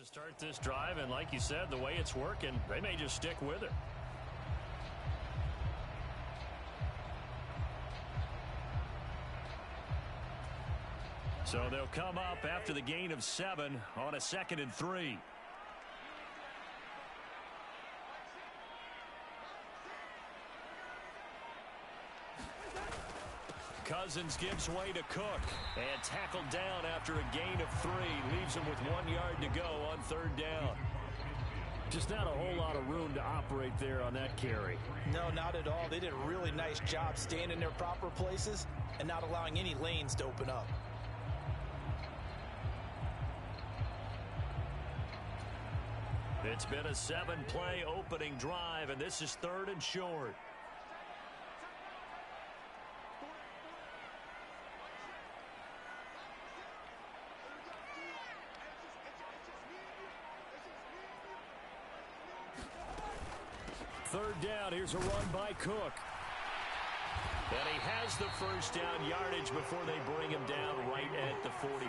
To start this drive, and like you said, the way it's working, they may just stick with it. So they'll come up after the gain of 7 on a 2nd and 3. Cousins gives way to Cook and tackled down after a gain of 3. Leaves him with 1 yard to go on 3rd down. Just not a whole lot of room to operate there on that carry. No, not at all. They did a really nice job staying in their proper places and not allowing any lanes to open up. It's been a 7-play opening drive, and this is 3rd and short. Third down, here's a run by Cook. And he has the first down yardage before they bring him down right at the 45.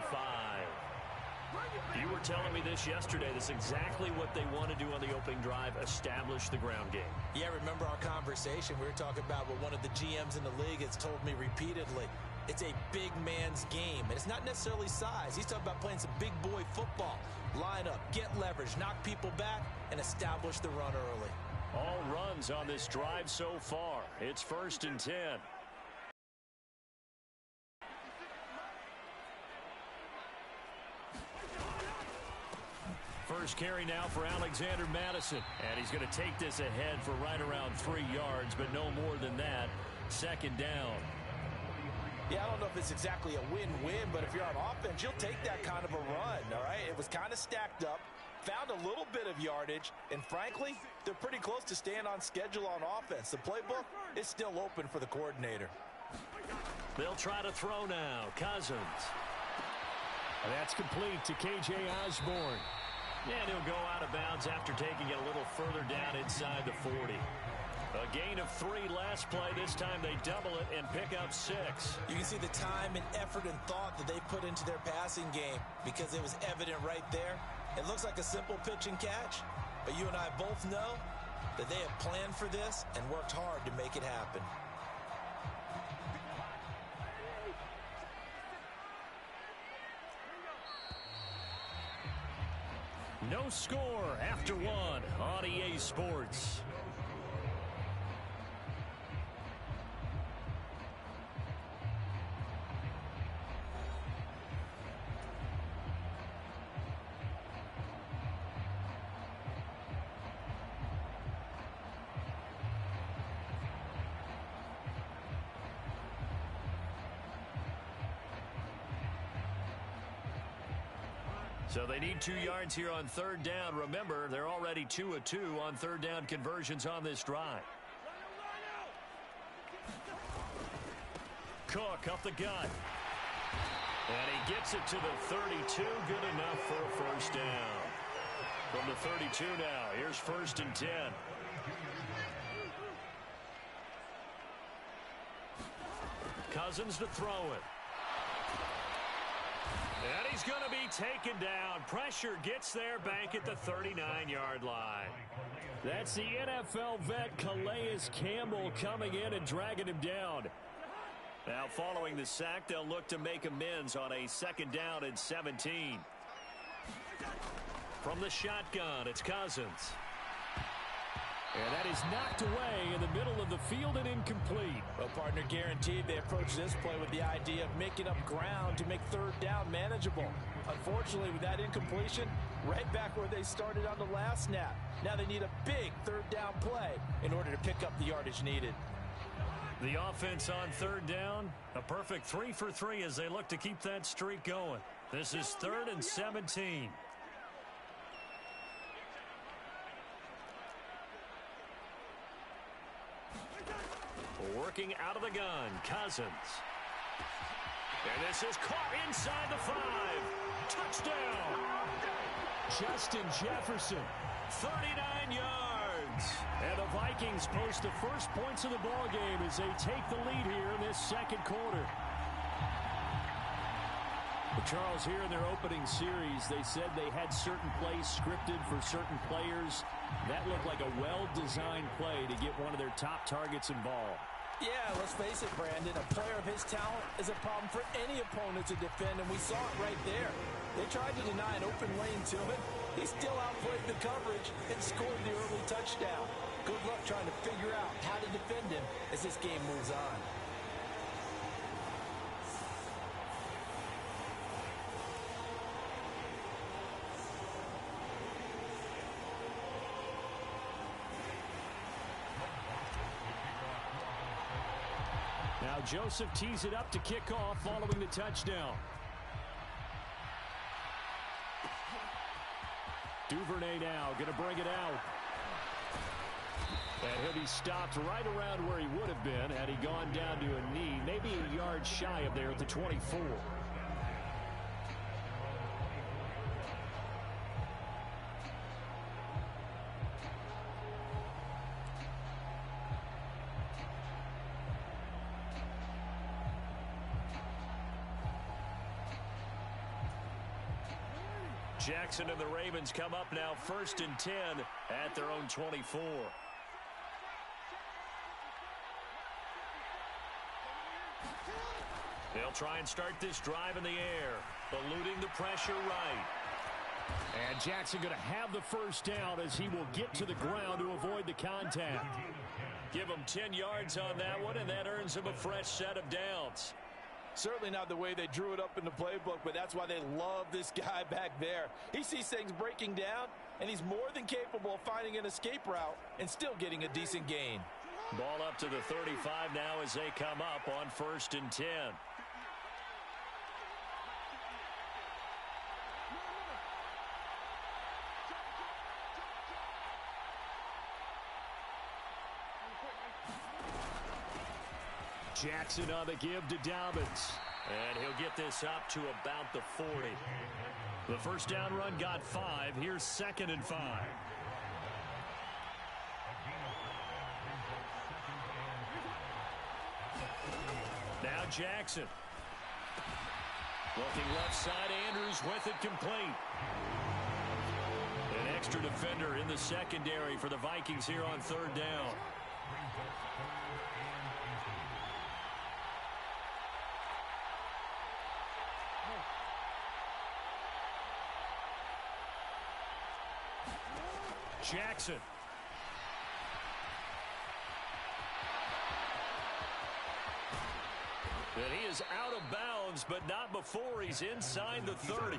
You were telling me this yesterday. That's exactly what they want to do on the opening drive, establish the ground game. Yeah, remember our conversation. We were talking about what one of the GMs in the league has told me repeatedly. It's a big man's game, and it's not necessarily size. He's talking about playing some big boy football. Line up, get leverage, knock people back, and establish the run early. All runs on this drive so far. It's 1st and 10. First carry now for Alexander Madison. And he's going to take this ahead for right around 3 yards, but no more than that. 2nd down. Yeah, I don't know if it's exactly a win-win, but if you're on offense, you'll take that kind of a run, all right? It was kind of stacked up. Found a little bit of yardage, and frankly, they're pretty close to staying on schedule on offense. The playbook is still open for the coordinator. They'll try to throw now. Cousins. And that's complete to K.J. Osborne. And he'll go out of bounds after taking it a little further down inside the 40. A gain of 3 last play. This time they double it and pick up 6. You can see the time and effort and thought that they put into their passing game because it was evident right there. It looks like a simple pitch and catch, but you and I both know that they have planned for this and worked hard to make it happen. No score after 1 on EA Sports. So they need 2 yards here on 3rd down. Remember, they're already 2 of 2 on 3rd down conversions on this drive. Cook up the gut. And he gets it to the 32. Good enough for a first down. From the 32 now, here's 1st and 10. Cousins to throw it. And he's going to be taken down. Pressure gets there back at the 39-yard line. That's the NFL vet Calais Campbell coming in and dragging him down. Now following the sack, they'll look to make amends on a 2nd down and 17. From the shotgun, it's Cousins. And that is knocked away in the middle of the field and incomplete. Well, partner, guaranteed they approach this play with the idea of making up ground to make 3rd down manageable. Unfortunately, with that incompletion, right back where they started on the last snap. Now they need a big 3rd down play in order to pick up the yardage needed. The offense on 3rd down, a perfect 3 for 3 as they look to keep that streak going. This is 3rd and 17. Working out of the gun, Cousins. And this is caught inside the 5. Touchdown! Justin Jefferson, 39 yards. And the Vikings post the first points of the ball game as they take the lead here in this 2nd quarter. Well, Charles, here in their opening series, they said they had certain plays scripted for certain players. That looked like a well-designed play to get one of their top targets involved. Yeah, let's face it, Brandon. A player of his talent is a problem for any opponent to defend, and we saw it right there. They tried to deny an open lane to him. He still outplayed the coverage and scored the early touchdown. Good luck trying to figure out how to defend him as this game moves on. Now Joseph tees it up to kick off following the touchdown. Duvernay now going to bring it out. And he'll be stopped right around where he would have been had he gone down to a knee, maybe a yard shy of there at the 24. Jackson and the Ravens come up now 1st and 10 at their own 24. They'll try and start this drive in the air, eluding the pressure right. And Jackson going to have the first down as he will get to the ground to avoid the contact. Give him 10 yards on that one, and that earns him a fresh set of downs. Certainly not the way they drew it up in the playbook, but that's why they love this guy back there. He sees things breaking down, and he's more than capable of finding an escape route and still getting a decent gain. Ball up to the 35 now as they come up on 1st and 10. Jackson on the give to Dobbins. And he'll get this up to about the 40. The first down run got 5. Here's 2nd and 5. Now Jackson. Looking left side, Andrews with it complete. An extra defender in the secondary for the Vikings here on 3rd down. Jackson. And he is out of bounds, but not before he's inside the 30.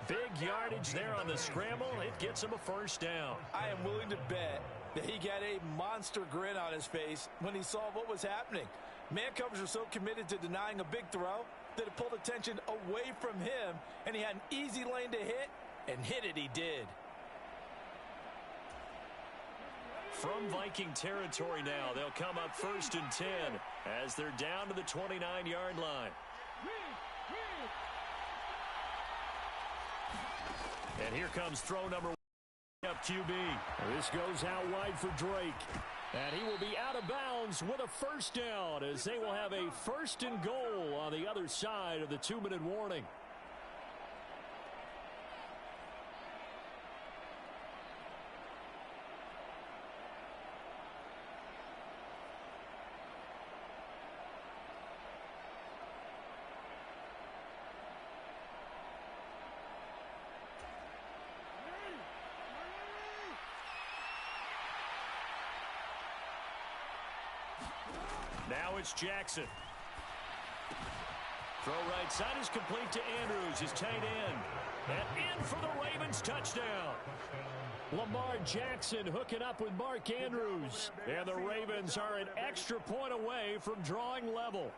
Big yardage there on the scramble. It gets him a first down. I am willing to bet that he got a monster grin on his face when he saw what was happening. Man coverage was so committed to denying a big throw that it pulled attention away from him, and he had an easy lane to hit, and hit it he did. From Viking territory now, they'll come up 1st and 10 as they're down to the 29-yard line. And here comes throw number 1 up QB. This goes out wide for Drake. And he will be out of bounds with a first down as they will have a 1st and goal on the other side of the 2-minute warning. Now it's Jackson. Throw right side is complete to Andrews, his tight end. And in for the Ravens touchdown. Lamar Jackson hooking up with Mark Andrews. And the Ravens are an extra point away from drawing level.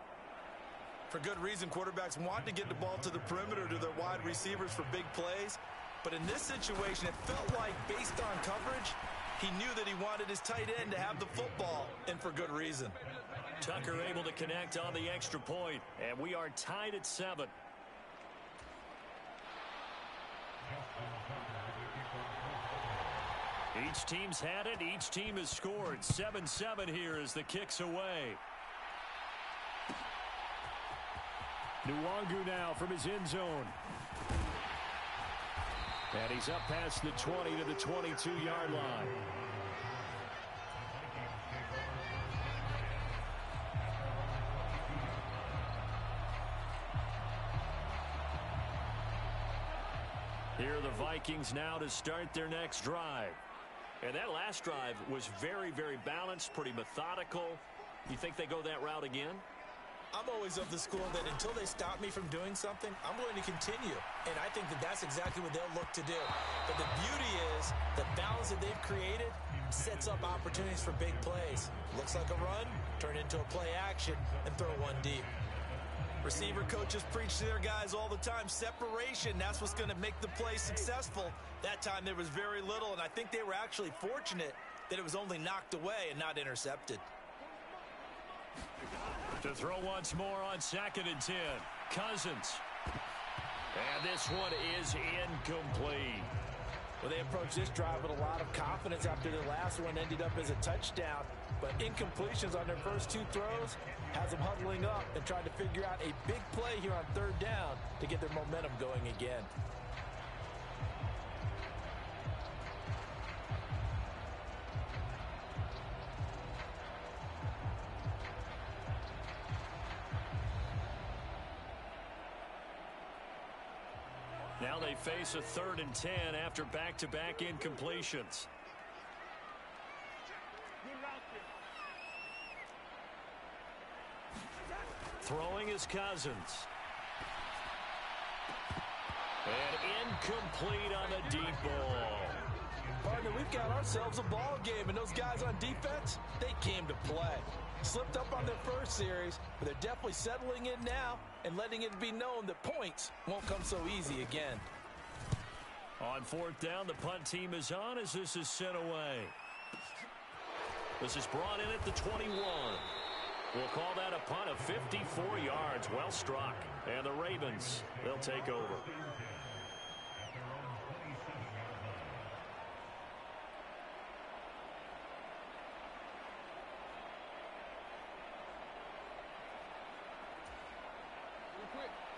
For good reason, quarterbacks want to get the ball to the perimeter to their wide receivers for big plays. But in this situation, it felt like, based on coverage, he knew that he wanted his tight end to have the football, and for good reason. Tucker able to connect on the extra point, and we are tied at 7. Each team's had it. Each team has scored. 7-7 here as the kick's away. Nwangu now from his end zone. And he's up past the 20 to the 22-yard line. Here are the Vikings now to start their next drive. And that last drive was very, very balanced, pretty methodical. You think they go that route again? I'm always of the school that until they stop me from doing something, I'm going to continue. And I think that that's exactly what they'll look to do. But the beauty is the balance that they've created sets up opportunities for big plays. Looks like a run, turn into a play action, and throw one deep. Receiver coaches preach to their guys all the time. Separation, that's what's going to make the play successful. That time there was very little, and I think they were actually fortunate that it was only knocked away and not intercepted. To throw once more on 2nd and 10. Cousins. And this one is incomplete. Well, they approached this drive with a lot of confidence after their last one ended up as a touchdown. But incompletions on their first two throws has them huddling up and trying to figure out a big play here on 3rd down to get their momentum going again. Now they face a 3rd and 10 after back-to-back incompletions. Throwing is Cousins. And incomplete on the deep ball. Partner, we've got ourselves a ball game, and those guys on defense, they came to play. Slipped up on their first series, but they're definitely settling in now and letting it be known that points won't come so easy again. On 4th down, the punt team is on as this is sent away. This is brought in at the 21. We'll call that a punt of 54 yards. Well struck. And the Ravens, they'll take over.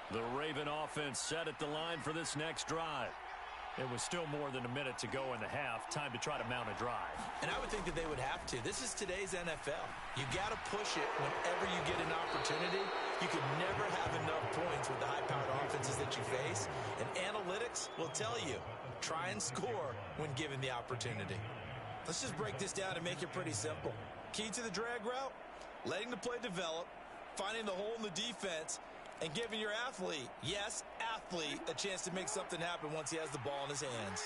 The Raven offense set at the line for this next drive. It was still more than a minute to go in the half. Time to try to mount a drive. And I would think that they would have to. This is today's NFL. You got to push it whenever you get an opportunity. You can never have enough points with the high-powered offenses that you face. And analytics will tell you, try and score when given the opportunity. Let's just break this down and make it pretty simple. Key to the drag route, letting the play develop, finding the hole in the defense, and giving your athlete, yes, athlete, a chance to make something happen once he has the ball in his hands.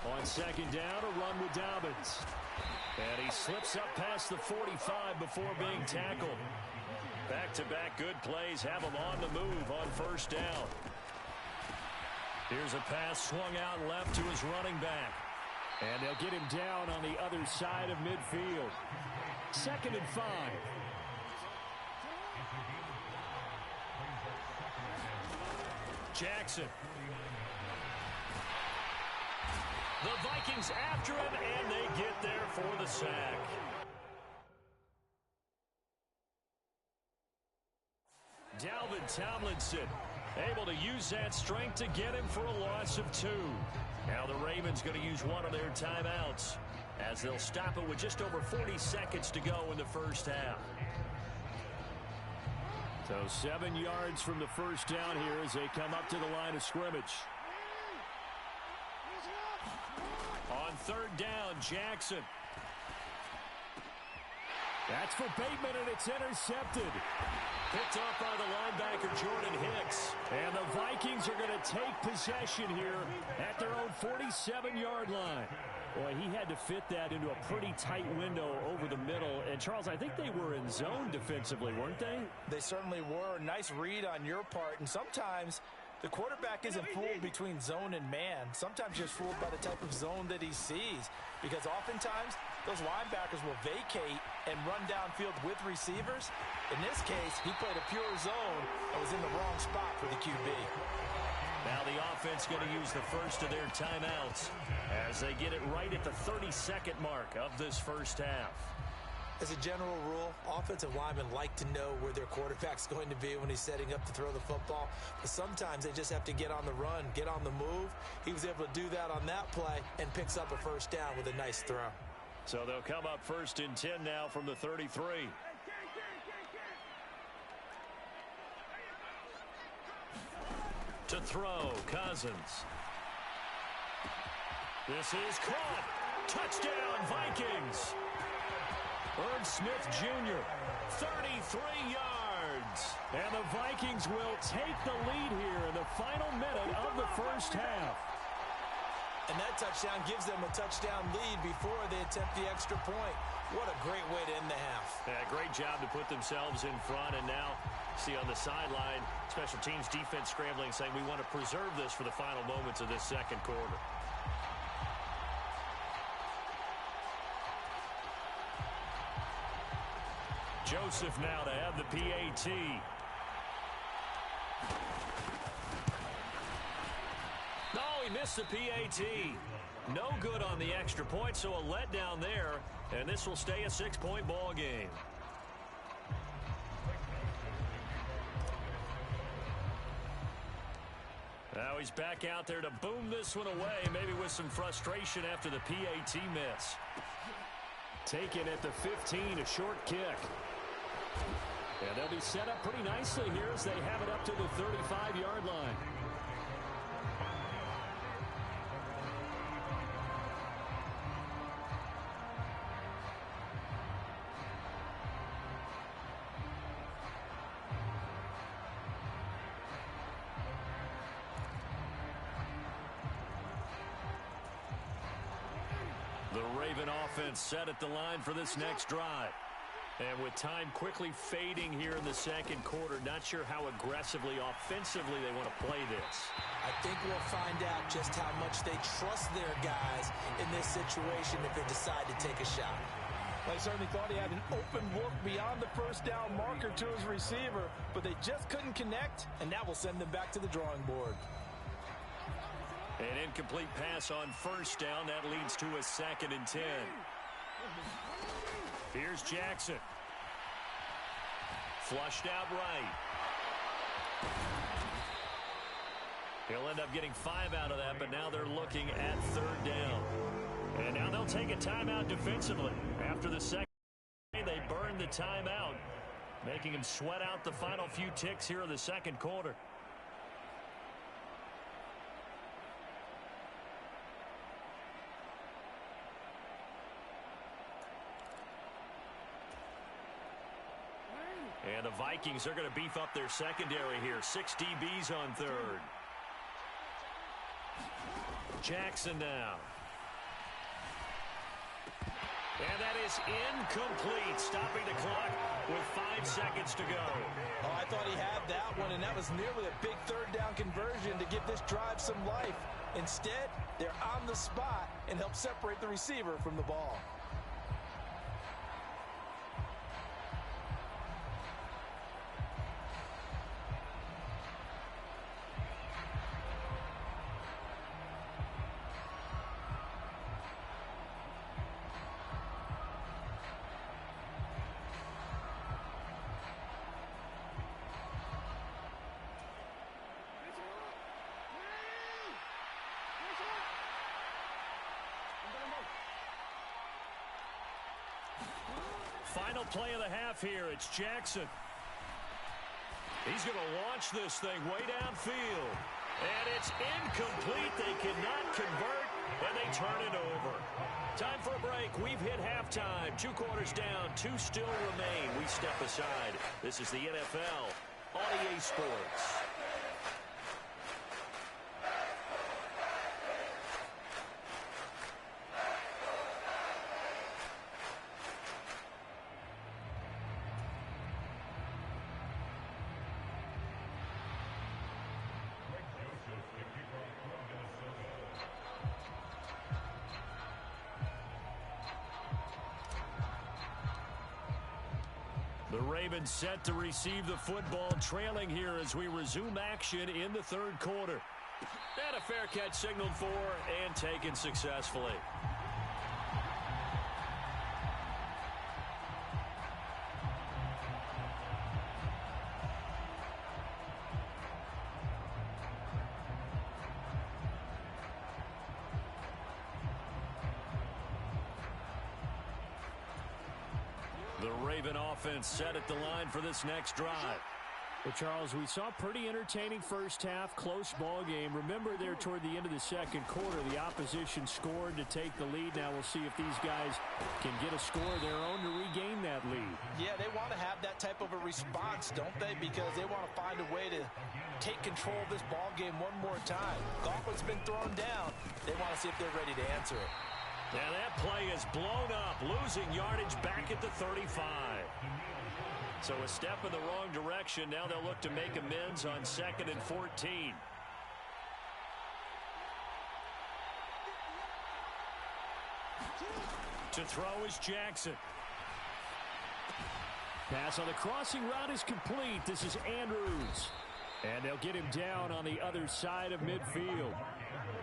On 2nd down, a run with Dobbins. And he slips up past the 45 before being tackled. Back-to-back good plays have him on the move on 1st down. Here's a pass swung out left to his running back. And they'll get him down on the other side of midfield. 2nd and 5. Jackson. The Vikings after him, and they get there for the sack. Dalvin Tomlinson able to use that strength to get him for a loss of 2. Now the Ravens going to use one of their timeouts as they'll stop it with just over 40 seconds to go in the first half. So 7 yards from the first down here as they come up to the line of scrimmage. On 3rd down, Jackson. That's for Bateman, and it's intercepted. Picked off by the linebacker, Jordan Hicks. And the Vikings are going to take possession here at their own 47-yard line. Boy, he had to fit that into a pretty tight window over the middle. And, Charles, I think they were in zone defensively, weren't they? They certainly were. Nice read on your part. And sometimes the quarterback isn't fooled between zone and man. Sometimes just fooled by the type of zone that he sees. Because oftentimes those linebackers will vacate and run downfield with receivers. In this case, he played a pure zone and was in the wrong spot for the QB. Now the offense going to use the first of their timeouts as they get it right at the 32nd mark of this first half. As a general rule, offensive linemen like to know where their quarterback's going to be when he's setting up to throw the football. But sometimes they just have to get on the run, get on the move. He was able to do that on that play and picks up a first down with a nice throw. So they'll come up 1st and 10 now from the 33. To throw, Cousins. This is caught. Touchdown, Vikings. Irv Smith Jr., 33 yards. And the Vikings will take the lead here in the final minute of the first half. And that touchdown gives them a touchdown lead before they attempt the extra point. What a great way to end the half. Yeah, great job to put themselves in front. And now, see on the sideline, special teams defense scrambling, saying we want to preserve this for the final moments of this second quarter. Joseph now to have the PAT. No, he missed the PAT. No good on the extra point, so a letdown there, and this will stay a 6-point ball game. Now he's back out there to boom this one away, maybe with some frustration after the PAT miss. Taken at the 15, a short kick. And they'll be set up pretty nicely here as they have it up to the 35-yard line. The Raven offense set at the line for this next drive. And with time quickly fading here in the second quarter, not sure how aggressively, offensively they want to play this. I think we'll find out just how much they trust their guys in this situation if they decide to take a shot. They certainly thought he had an open look beyond the first down marker to his receiver, but they just couldn't connect, and that will send them back to the drawing board. An incomplete pass on first down. That leads to a 2nd and 10. Here's Jackson. Flushed out right. He'll end up getting 5 out of that, but now they're looking at 3rd down. And now they'll take a timeout defensively. After the second, they burn the timeout, making him sweat out the final few ticks here in the second quarter. And the Vikings are going to beef up their secondary here. 6 DBs on 3rd. Jackson now. And that is incomplete, stopping the clock with 5 seconds to go. Oh, I thought he had that one, and that was nearly a big 3rd down conversion to give this drive some life. Instead, they're on the spot and help separate the receiver from the ball. Final play of the half here. It's Jackson. He's going to launch this thing way downfield. And it's incomplete. They cannot convert, and they turn it over. Time for a break. We've hit halftime. 2 quarters down. 2 still remain. We step aside. This is the NFL on EA Sports. The Ravens set to receive the football, trailing here as we resume action in the 3rd quarter. A fair catch signaled for and taken successfully. The Raven offense set at the line for this next drive. Well, Charles, we saw a pretty entertaining first half, close ball game. Remember there toward the end of the second quarter, the opposition scored to take the lead. Now we'll see if these guys can get a score of their own to regain that lead. Yeah, they want to have that type of a response, don't they? Because they want to find a way to take control of this ball game one more time. Gauntlet's been thrown down. They want to see if they're ready to answer it. Now that play is blown up, losing yardage back at the 35. So a step in the wrong direction. Now they'll look to make amends on 2nd and 14. To throw is Jackson. Pass on the crossing route is complete. This is Andrews. And they'll get him down on the other side of midfield.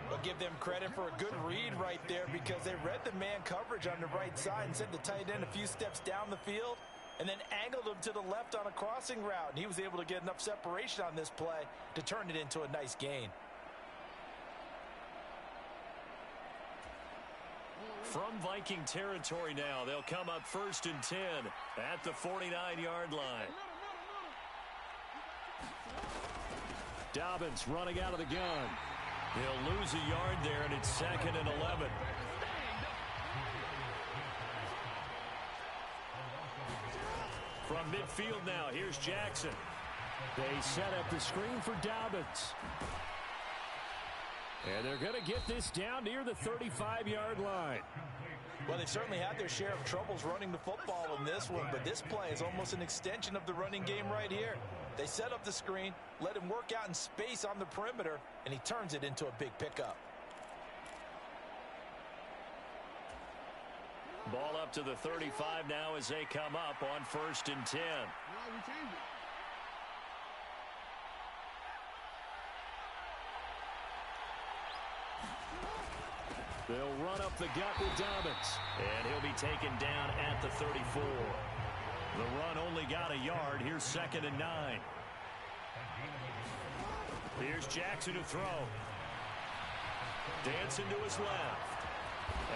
We'll give them credit for a good read right there because they read the man coverage on the right side and sent the tight end a few steps down the field and then angled him to the left on a crossing route. And he was able to get enough separation on this play to turn it into a nice gain. From Viking territory now, they'll come up 1st and 10 at the 49-yard line. Dobbins running out of the gun. He'll lose a yard there, and it's 2nd and 11. From midfield now, here's Jackson. They set up the screen for Dobbins. And they're going to get this down near the 35-yard line. Well, they've certainly had their share of troubles running the football in this one, but this play is almost an extension of the running game right here. They set up the screen, let him work out in space on the perimeter, and he turns it into a big pickup. Ball up to the 35 now as they come up on 1st and 10. They'll run up the gut with Dobbins, and he'll be taken down at the 34. The run only got a yard. Here's 2nd and 9. Here's Jackson to throw. Dancing to his left.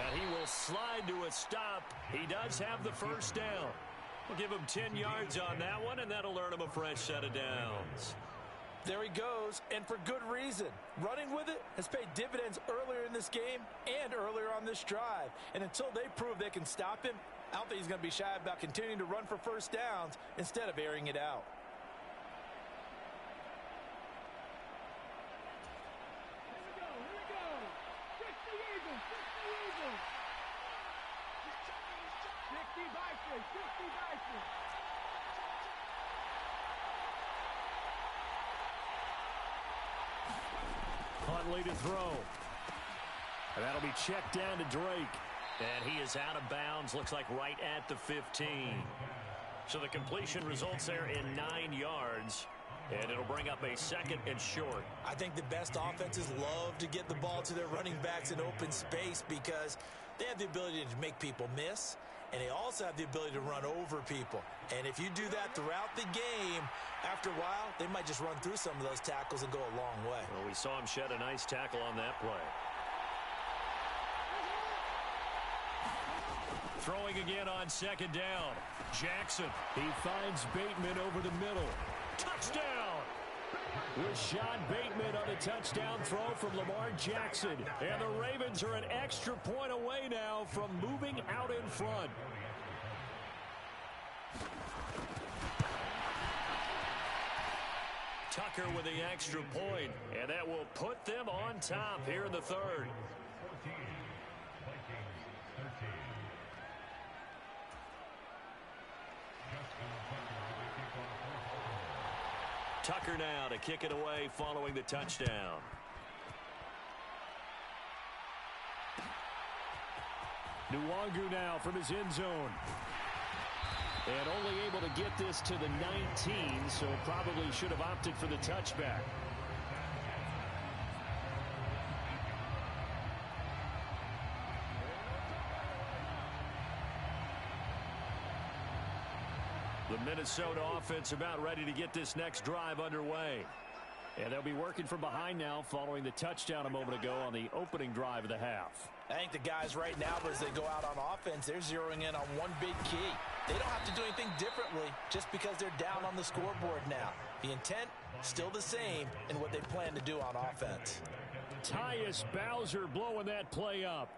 And he will slide to a stop. He does have the first down. We'll give him 10 yards on that one, and that'll earn him a fresh set of downs. There he goes, and for good reason. Running with it has paid dividends earlier in this game and earlier on this drive. And until they prove they can stop him, I don't think he's going to be shy about continuing to run for first downs instead of airing it out. Huntley to throw. And that'll be checked down to Drake. And he is out of bounds, looks like right at the 15. So the completion results there in 9 yards. And it'll bring up a 2nd and short. I think the best offenses love to get the ball to their running backs in open space because they have the ability to make people miss, and they also have the ability to run over people. And if you do that throughout the game, after a while, they might just run through some of those tackles and go a long way. Well, we saw him shed a nice tackle on that play. Throwing again on 2nd down. Jackson. He finds Bateman over the middle. Touchdown! Rashad Bateman on the touchdown throw from Lamar Jackson. And the Ravens are an extra point away now from moving out in front. Tucker with the extra point, and that will put them on top here in the 3rd. Tucker now to kick it away following the touchdown. Nwangu now from his end zone. And only able to get this to the 19, so probably should have opted for the touchback. The Minnesota offense about ready to get this next drive underway. And they'll be working from behind now following the touchdown a moment ago on the opening drive of the half. I think the guys right now, as they go out on offense, they're zeroing in on one big key. They don't have to do anything differently just because they're down on the scoreboard now. The intent, still the same in what they plan to do on offense. Tyus Bowser blowing that play up.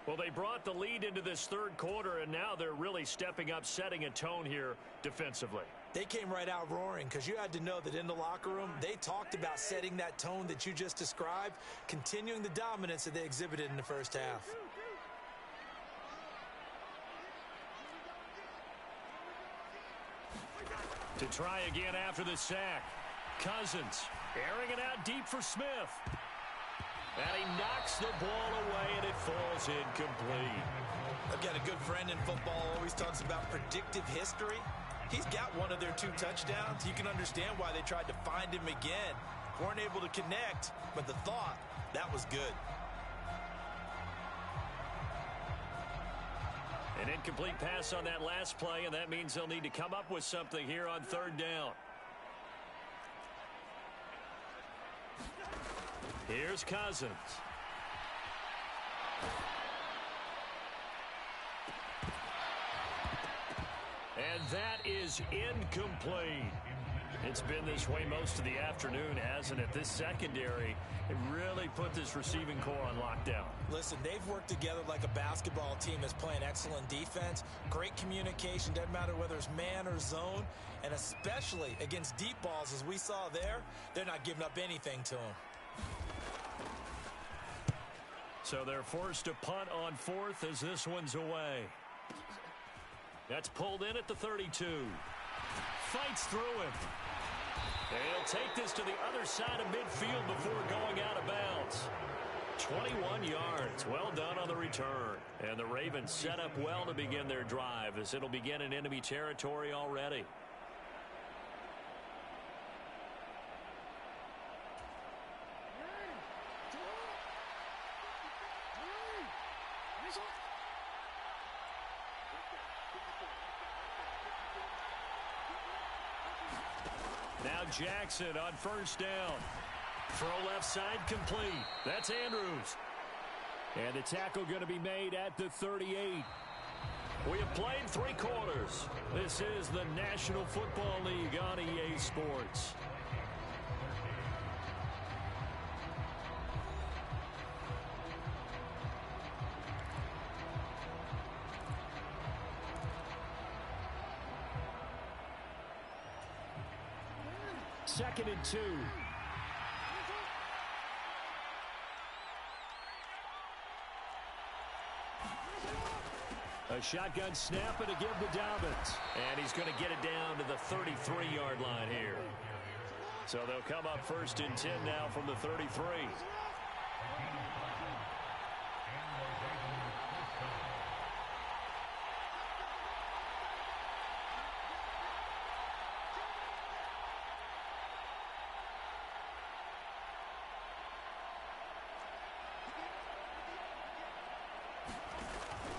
Well, they brought the lead into this third quarter, and now they're really stepping up, setting a tone here defensively. They came right out roaring because you had to know that in the locker room, they talked about setting that tone that you just described, continuing the dominance that they exhibited in the first half. To try again after the sack. Cousins airing it out deep for Smith. And he knocks the ball away, and it falls incomplete. I've got a good friend in football, always talks about predictive history. He's got one of their 2 touchdowns. You can understand why they tried to find him again. Weren't able to connect, but the thought, that was good. An incomplete pass on that last play, and that means they'll need to come up with something here on third down. Here's Cousins. And that is incomplete. It's been this way most of the afternoon, hasn't it? This secondary, it really put this receiving core on lockdown. Listen, they've worked together like a basketball team that's playing excellent defense, great communication, doesn't matter whether it's man or zone, and especially against deep balls, as we saw there, they're not giving up anything to them. So they're forced to punt on fourth as this one's away. That's pulled in at the 32. Fights through him. And he'll take this to the other side of midfield before going out of bounds. 21 yards. Well done on the return. And the Ravens set up well to begin their drive as it'll begin in enemy territory already. Now Jackson on first down. Throw left side complete. That's Andrews. And the tackle going to be made at the 38. We have played 3 quarters. This is the National Football League on EA Sports. Second and 2. A shotgun snap and a give to Dobbins. And he's going to get it down to the 33-yard line here. So they'll come up first and 10 now from the 33.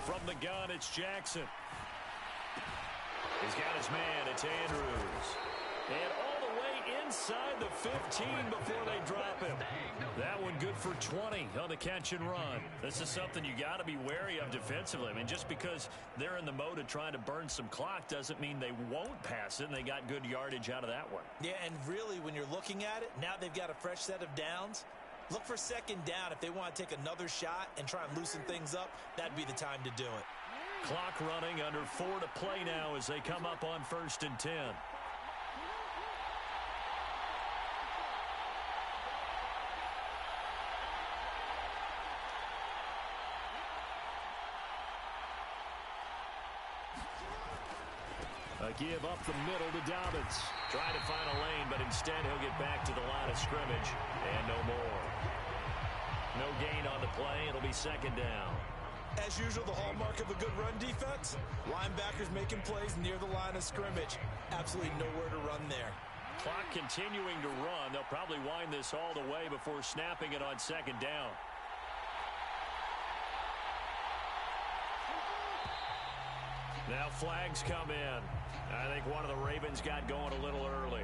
From the gun, it's Jackson. He's got his man. It's Andrews. And all the way inside the 15 before they drop him. That one good for 20 on the catch and run. This is something you got to be wary of defensively. I mean, just because they're in the mode of trying to burn some clock doesn't mean they won't pass it, and they got good yardage out of that one. Yeah, and really, when you're looking at it, now they've got a fresh set of downs. Look for second down. If they want to take another shot and try and loosen things up, that'd be the time to do it. Clock running, under 4 to play now as they come up on first and 10. A give up the middle to Dobbins. Trying to find a lane, but instead he'll get back to the line of scrimmage. And no more. No gain on the play. It'll be second down. As usual, the hallmark of a good run defense, linebackers making plays near the line of scrimmage. Absolutely nowhere to run there. Clock continuing to run. They'll probably wind this all the way before snapping it on second down. Now flags come in. I think one of the Ravens got going a little early.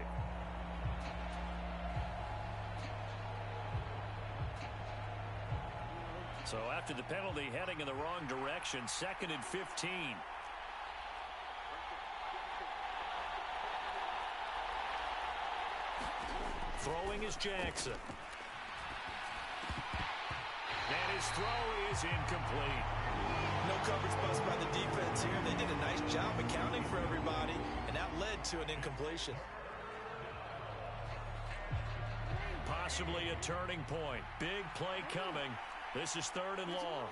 So after the penalty, heading in the wrong direction, 2nd and 15. Throwing is Jackson. And his throw is incomplete. No coverage bust by the defense here. They did a nice job accounting for everybody, and that led to an incompletion. Possibly a turning point. Big play coming. This is 3rd and long.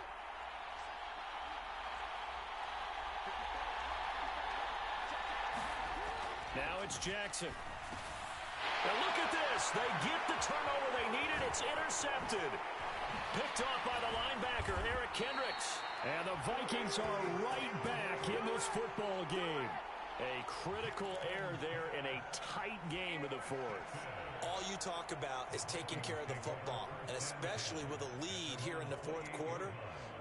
Now it's Jackson. Now look at this. They get the turnover they needed. It's intercepted. Picked off by the linebacker, Eric Kendricks. And the Vikings are right back in this football game. A critical error there in a tight game in the 4th. All you talk about is taking care of the football, and especially with a lead here in the 4th quarter,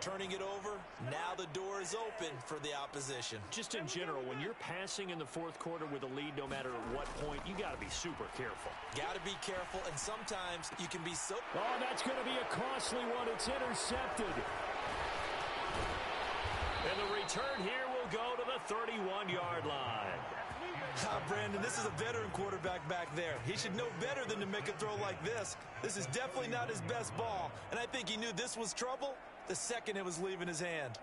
turning it over, now the door is open for the opposition. Just in general, when you're passing in the 4th quarter with a lead, no matter at what point, you got to be super careful. Got to be careful, and sometimes you can be so... Oh, that's going to be a costly one. It's intercepted. And the return here will go to the 31-yard line. Brandon, this is a veteran quarterback back there. He should know better than to make a throw like this. This is definitely not his best ball, and I think he knew this was trouble the second it was leaving his hand.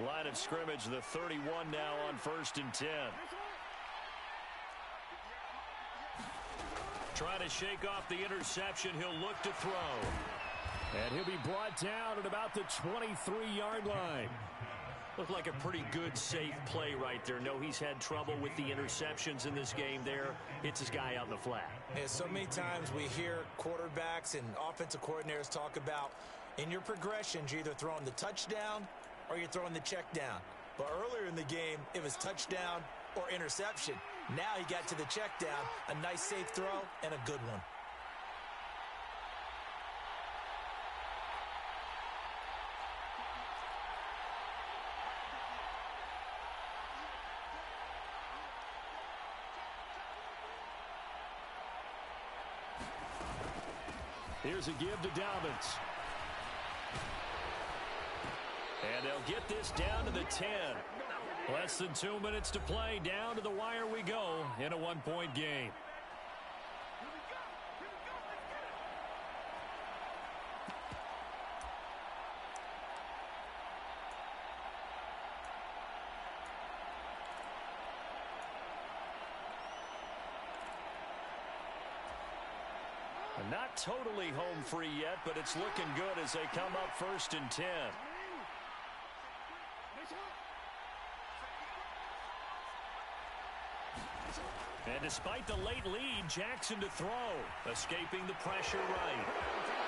Line of scrimmage, the 31 now on 1st and 10. Trying to shake off the interception. He'll look to throw. And he'll be brought down at about the 23-yard line. Looked like a pretty good, safe play right there. No, he's had trouble with the interceptions in this game there. Hits his guy out in the flat. And so many times we hear quarterbacks and offensive coordinators talk about in your progressions, you're either throwing the touchdown or you're throwing the check down. But earlier in the game, it was touchdown or interception. Now he got to the check down, a nice safe throw, and a good one. Here's a give to Dobbins. And they'll get this down to the 10. Less than 2 minutes to play. Down to the wire we go in a one-point game. Not totally home free yet, but it's looking good as they come up 1st and 10. And despite the late lead, Jackson to throw, escaping the pressure right.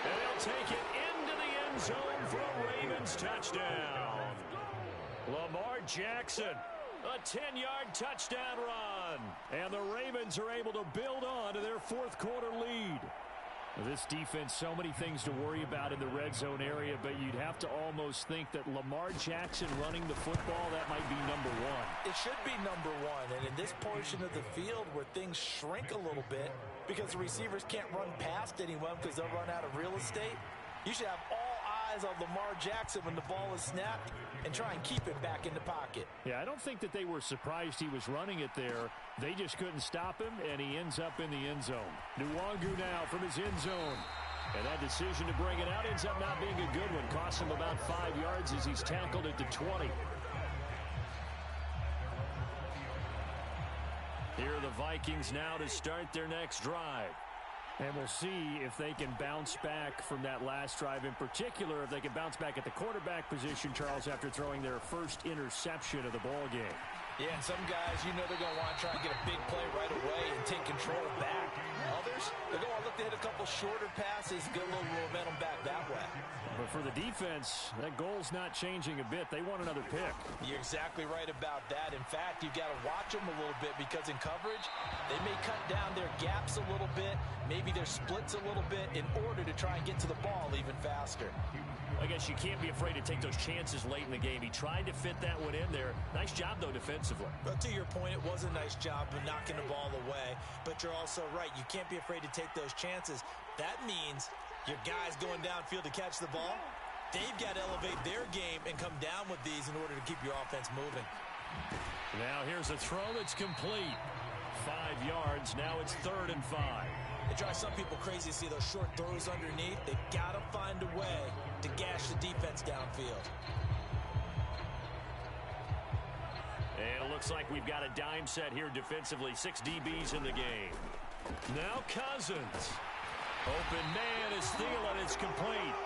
And they'll take it into the end zone for a Ravens touchdown. Lamar Jackson, a 10-yard touchdown run. And the Ravens are able to build on to their 4th quarter lead. This defense, so many things to worry about in the red zone area, but you'd have to almost think that Lamar Jackson running the football, that might be number one. It should be number one, and in this portion of the field where things shrink a little bit because the receivers can't run past anyone because they'll run out of real estate, you should have all eyes on Lamar Jackson when the ball is snapped and try and keep it back in the pocket. Yeah, I don't think that they were surprised he was running it there. They just couldn't stop him, and he ends up in the end zone. Nwangu now from his end zone. And that decision to bring it out ends up not being a good one. Costs him about 5 yards as he's tackled at the 20. Here are the Vikings now to start their next drive. And we'll see if they can bounce back from that last drive. In particular, if they can bounce back at the quarterback position, Charles, after throwing their first interception of the ball game. Yeah, and some guys, you know they're going to want to try and get a big play right away and take control back. Others, they're going to look to hit a couple shorter passes, get a little momentum back that way. But for the defense, that goal's not changing a bit. They want another pick. You're exactly right about that. In fact, you've got to watch them a little bit because in coverage, they may cut down their gaps a little bit, maybe their splits a little bit in order to try and get to the ball even faster. I guess you can't be afraid to take those chances late in the game. He tried to fit that one in there. Nice job, though, defensively. But to your point, it was a nice job of knocking the ball away. But you're also right. You can't be afraid to take those chances. That means your guys going downfield to catch the ball, they've got to elevate their game and come down with these in order to keep your offense moving. Now here's a throw that's complete. 5 yards. Now it's 3rd and 5. It drives some people crazy to see those short throws underneath. They've got to find a way to gash the defense downfield. And it looks like we've got a dime set here defensively. 6 DBs in the game. Now Cousins. Open man is Thielen. It's complete.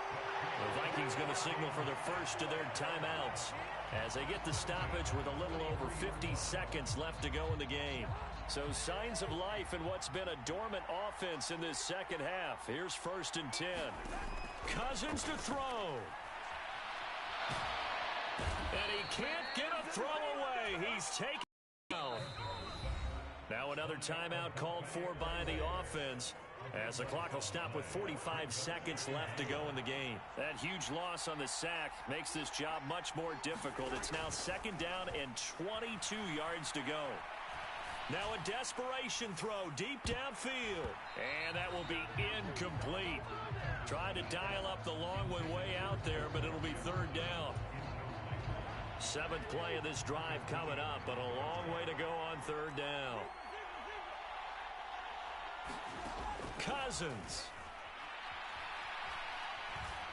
The Vikings going to signal for their first of their timeouts as they get the stoppage with a little over 50 seconds left to go in the game. So signs of life in what's been a dormant offense in this second half. Here's 1st and 10. Cousins to throw. And he can't get a throw away. He's taken down. Now another timeout called for by the offense, as the clock will stop with 45 seconds left to go in the game. That huge loss on the sack makes this job much more difficult. It's now 2nd down and 22 yards to go. Now a desperation throw deep downfield. And that will be incomplete. Tried to dial up the long one way out there, but it'll be 3rd down. 7th play of this drive coming up, but a long way to go on 3rd down. Cousins.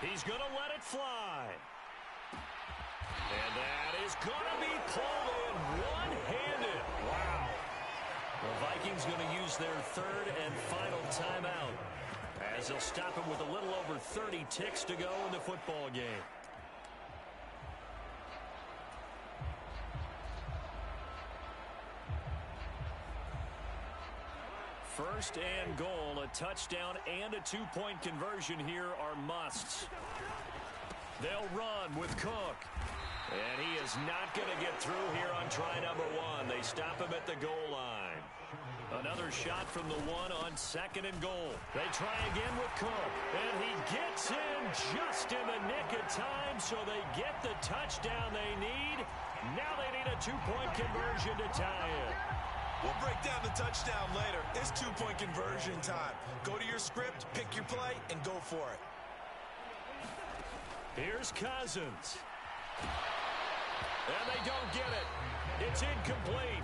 He's going to let it fly. And that is going to be pulled in one-handed. Wow. The Vikings going to use their 3rd and final timeout, as they'll stop him with a little over 30 ticks to go in the football game. 1st and goal. A touchdown and a 2-point conversion here are musts. They'll run with Cook. And he is not going to get through here on try number 1. They stop him at the goal line. Another shot from the 1 on 2nd and goal. They try again with Cook. And he gets in just in the nick of time, so they get the touchdown they need. Now they need a 2-point conversion to tie it. We'll break down the touchdown later. It's 2-point conversion time. Go to your script, pick your play, and go for it. Here's Cousins. And they don't get it. It's incomplete.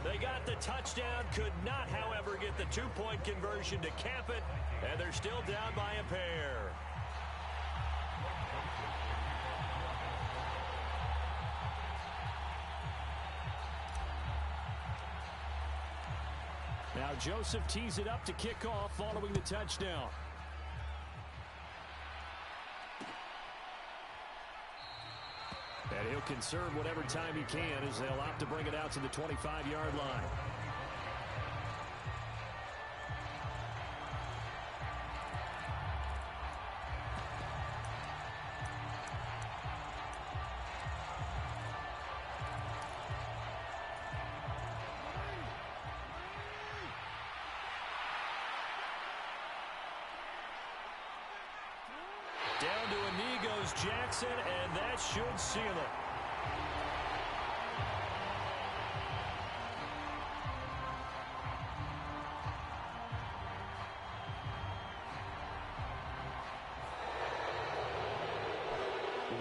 They got the touchdown, could not, however, get the 2-point conversion to cap it, and they're still down by a pair. Now Joseph tees it up to kick off following the touchdown. And he'll conserve whatever time he can as they'll opt to bring it out to the 25-yard line. Down to a knee goes Jackson, and that should seal it.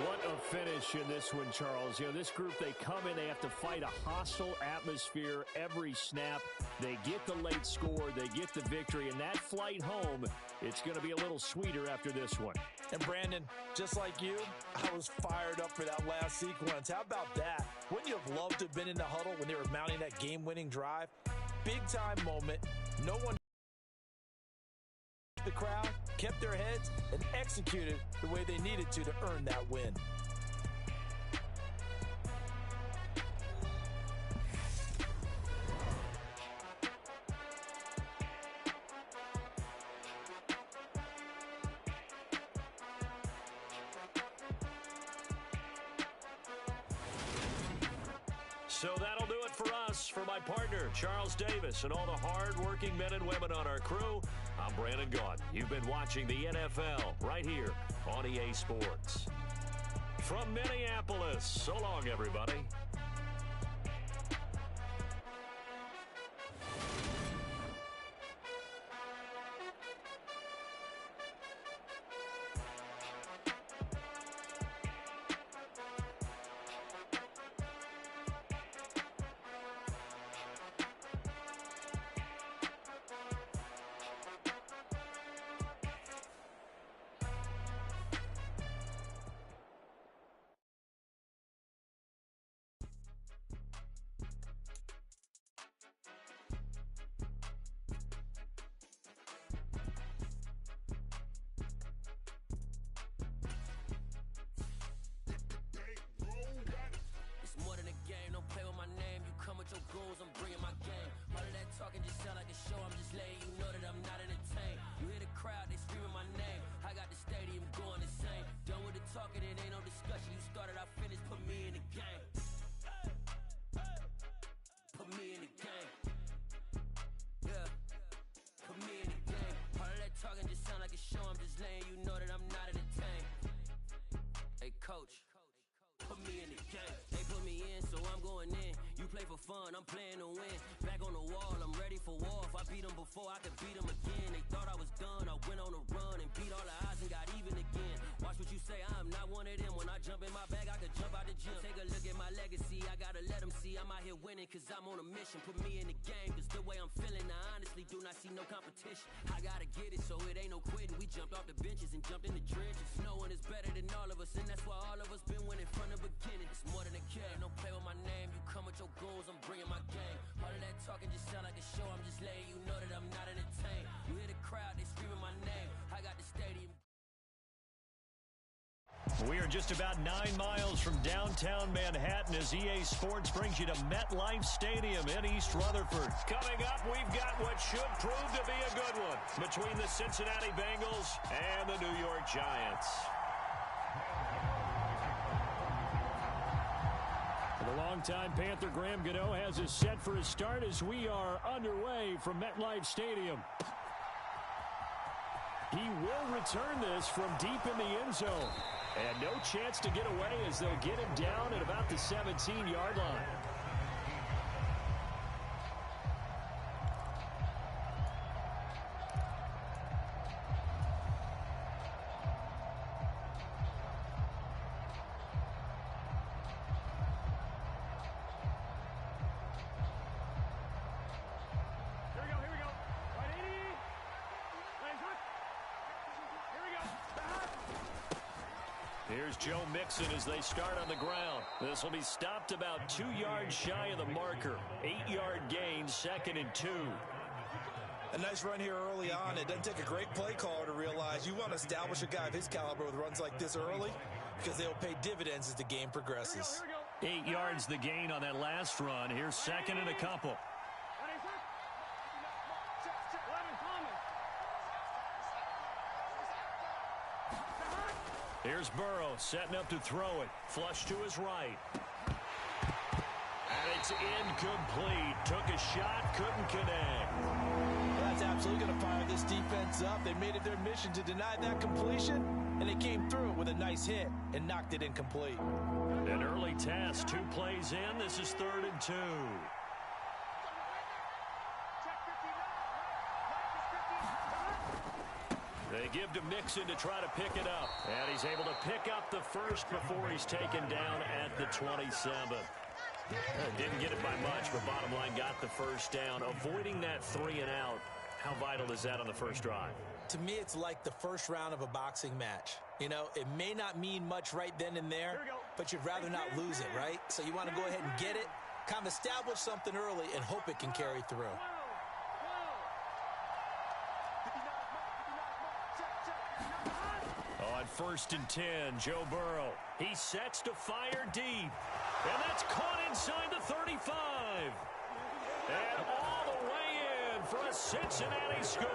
What a finish in this one, Charles. You know, this group, they come in, they have to fight a hostile atmosphere every snap. They get the late score, they get the victory, and that flight home, it's going to be a little sweeter after this one. And Brandon, just like you, I was fired up for that last sequence. How about that? Wouldn't you have loved to have been in the huddle when they were mounting that game-winning drive? Big-time moment. No one the crowd, kept their heads, and executed the way they needed to earn that win. So that'll do it for us. For my partner, Charles Davis, and all the hard-working men and women on our crew, I'm Brandon Gaudin. You've been watching the NFL right here on EA Sports. From Minneapolis, so long, everybody. I'm bringing my game. All of that talking just sound like a show. I'm just letting you know that I'm not entertained. You hear the crowd, they screaming my name. I got the stadium going insane. Done with the talking, it ain't no discussion. You started, I finished, put me in the game. Put me in the game. Yeah. Put me in the game. All of that talking just sound like a show. I'm just letting you know that I'm not entertained. Hey, coach. Put me in the game. They put me in, so I'm going in. You play for fun, I'm playing to win. Back on the wall, I'm ready for war. If I beat them before, I could beat them again. They thought I was done, I went on a run and beat all the odds and got even again. Watch what you say, I'm not one of them. When I jump in my bag, I could jump out the gym. Take a look at my legacy, I gotta let them see I'm out here winning, cause I'm on a mission. Put me in the game, cause the way I'm feeling, I honestly do not see no competition. I gotta get it, so it ain't no quitting. We jumped off the benches and jumped in the trenches. No one is better than all of us, and that's why all of us been winning from the beginning. It's more than a game, don't play with my name. You come with your goals, I'm bringing my game. All of that talking just sound like a show. I'm just letting you know that I'm not entertained. You hear the crowd, they screaming my name. I got the stadium. We are just about 9 miles from downtown Manhattan as EA Sports brings you to MetLife Stadium in East Rutherford. Coming up, we've got what should prove to be a good one between the Cincinnati Bengals and the New York Giants. The longtime Panther Graham Gano has us set for a start as we are underway from MetLife Stadium. He will return this from deep in the end zone. And no chance to get away as they'll get him down at about the 17-yard line. Here's Joe Mixon as they start on the ground. This will be stopped about 2 yards shy of the marker. 8-yard gain, 2nd and 2. A nice run here early on. It doesn't take a great play caller to realize you want to establish a guy of his caliber with runs like this early because they'll pay dividends as the game progresses. 8 yards the gain on that last run. Here's 2nd and a couple. Here's Burrow setting up to throw it. Flush to his right. And it's incomplete. Took a shot, couldn't connect. Well, that's absolutely going to fire this defense up. They made it their mission to deny that completion, and they came through it with a nice hit and knocked it incomplete. An early test. 2 plays in. This is 3rd and 2. They give to Mixon to try to pick it up. And he's able to pick up the first before he's taken down at the 27. Didn't get it by much, but bottom line got the first down. Avoiding that 3 and out. How vital is that on the first drive? To me, it's like the first round of a boxing match. You know, it may not mean much right then and there, but you'd rather not lose it, right? So you want to go ahead and get it, kind of establish something early, and hope it can carry through. On 1st and 10, Joe Burrow. He sets to fire deep. And that's caught inside the 35. And all the way in for a Cincinnati score.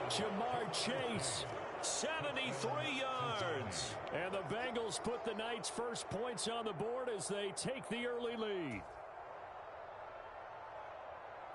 Jamar Chase, 73 yards. And the Bengals Bengals put the Knights' first points on the board as they take the early lead.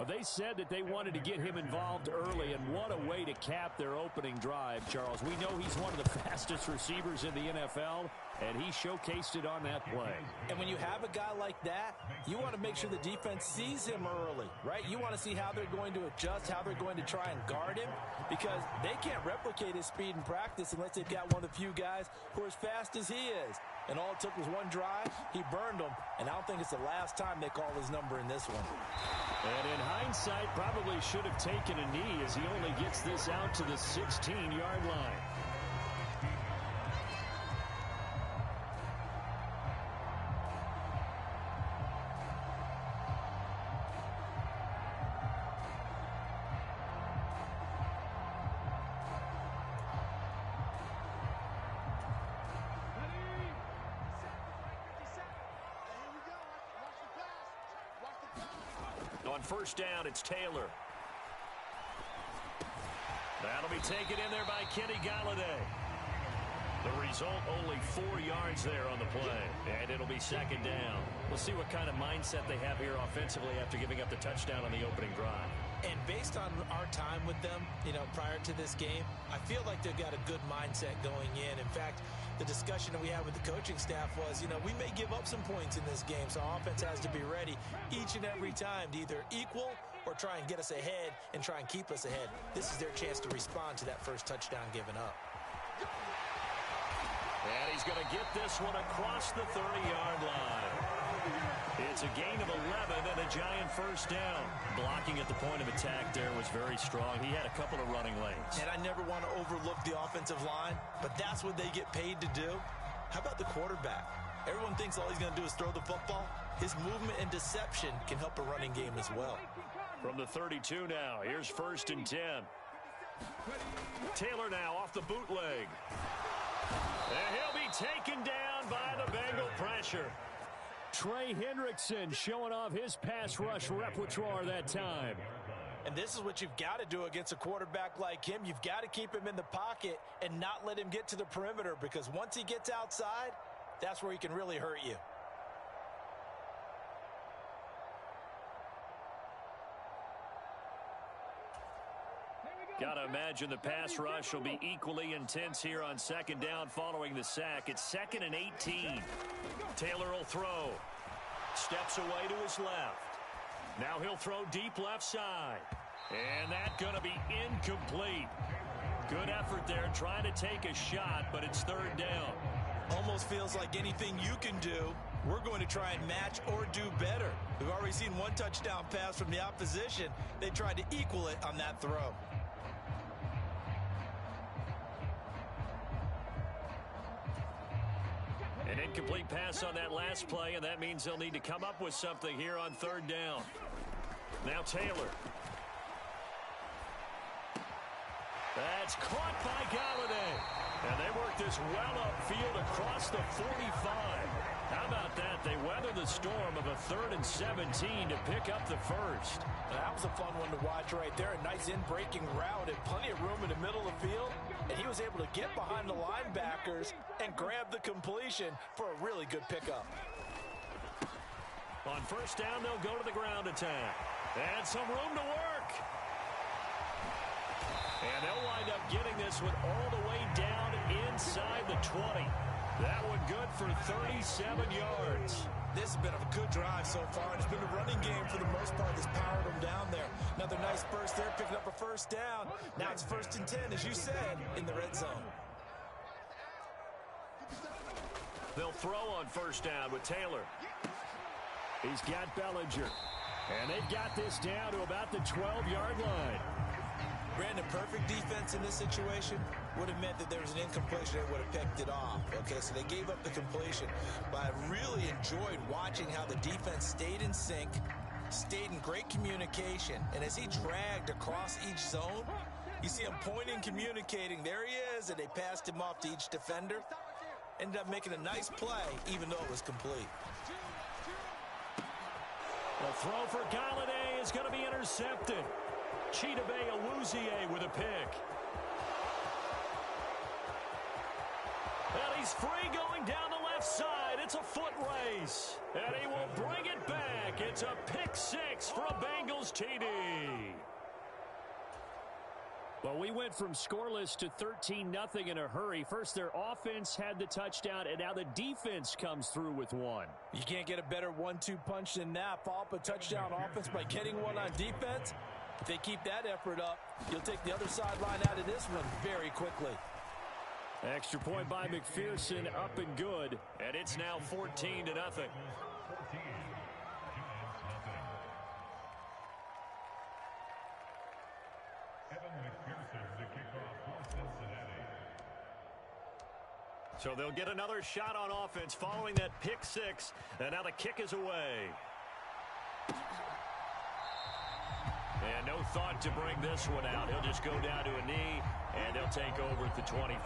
They said that they wanted to get him involved early, and what a way to cap their opening drive, Charles. We know he's one of the fastest receivers in the NFL, and he showcased it on that play. And when you have a guy like that, you want to make sure the defense sees him early, right? You want to see how they're going to adjust, how they're going to try and guard him, because they can't replicate his speed in practice unless they've got one of the few guys who are as fast as he is. And all it took was one drive. He burned them, and I don't think it's the last time they call his number in this one. And in hindsight, probably should have taken a knee as he only gets this out to the 16-yard line. On first down, it's Taylor. That'll be taken in there by Kenny Galladay. The result, only 4 yards there on the play, and it'll be second down. We'll see what kind of mindset they have here offensively after giving up the touchdown on the opening drive. And based on our time with them, prior to this game, I feel like they've got a good mindset going in. In fact, the discussion that we had with the coaching staff was, we may give up some points in this game, so our offense has to be ready each and every time to either equal or try and get us ahead and try and keep us ahead. This is their chance to respond to that first touchdown given up. And he's going to get this one across the 30-yard line. It's a gain of 11 and a giant first down. Blocking at the point of attack there was very strong. He had a couple of running lanes. And I never want to overlook the offensive line, but that's what they get paid to do. How about the quarterback? Everyone thinks all he's going to do is throw the football. His movement and deception can help a running game as well. From the 32 now, here's first and 10. Taylor now off the bootleg. And he'll be taken down by the Bengal pressure. Trey Hendrickson showing off his pass rush repertoire that time. And this is what you've got to do against a quarterback like him. You've got to keep him in the pocket and not let him get to the perimeter, because once he gets outside, that's where he can really hurt you. Got to imagine the pass rush will be equally intense here on second down following the sack. It's second and 18. Taylor will throw. Steps away to his left. Now he'll throw deep left side. And that's going to be incomplete. Good effort there trying to take a shot, but it's third down. Almost feels like anything you can do, we're going to try and match or do better. We've already seen one touchdown pass from the opposition. They tried to equal it on that throw. An incomplete pass on that last play, and that means they'll need to come up with something here on third down. Now Taylor. That's caught by Galladay. And they work this well upfield across the 45. How about that? They weather the storm of a 3rd and 17 to pick up the first. That was a fun one to watch right there. A nice in-breaking route and plenty of room in the middle of the field. And he was able to get behind the linebackers and grab the completion for a really good pickup. On first down, they'll go to the ground attack. And some room to work. And they'll wind up getting this one all the way down inside the 20. That one good for 37 yards. This has been a good drive so far, and it's been a running game for the most part that's powered them down there. Another nice burst there, picking up a first down. Now it's 1st and 10, as you said, in the red zone. They'll throw on first down with Taylor. He's got Bellinger. And they've got this down to about the 12-yard line. Brandon, perfect defense in this situation would have meant that there was an incompletion that would have picked it off. Okay, so they gave up the completion. But I really enjoyed watching how the defense stayed in sync, stayed in great communication. And as he dragged across each zone, you see him pointing, communicating. There he is, and they passed him off to each defender. Ended up making a nice play, even though it was complete. The throw for Galladay is going to be intercepted. Chidobe Awuzie with a pick. And he's free going down the left side. It's a foot race. And he will bring it back. It's a pick six for a Bengals TD. Well, we went from scoreless to 13-0 in a hurry. First, their offense had the touchdown, and now the defense comes through with one. You can't get a better 1-2 punch than that. Follow up a touchdown offense by getting one on defense. If they keep that effort up, you'll take the other sideline out of this one very quickly. Extra point by McPherson, up and good. And it's now 14-0. So they'll get another shot on offense following that pick six. And now the kick is away. And no thought to bring this one out. He'll just go down to a knee, and they'll take over at the 25.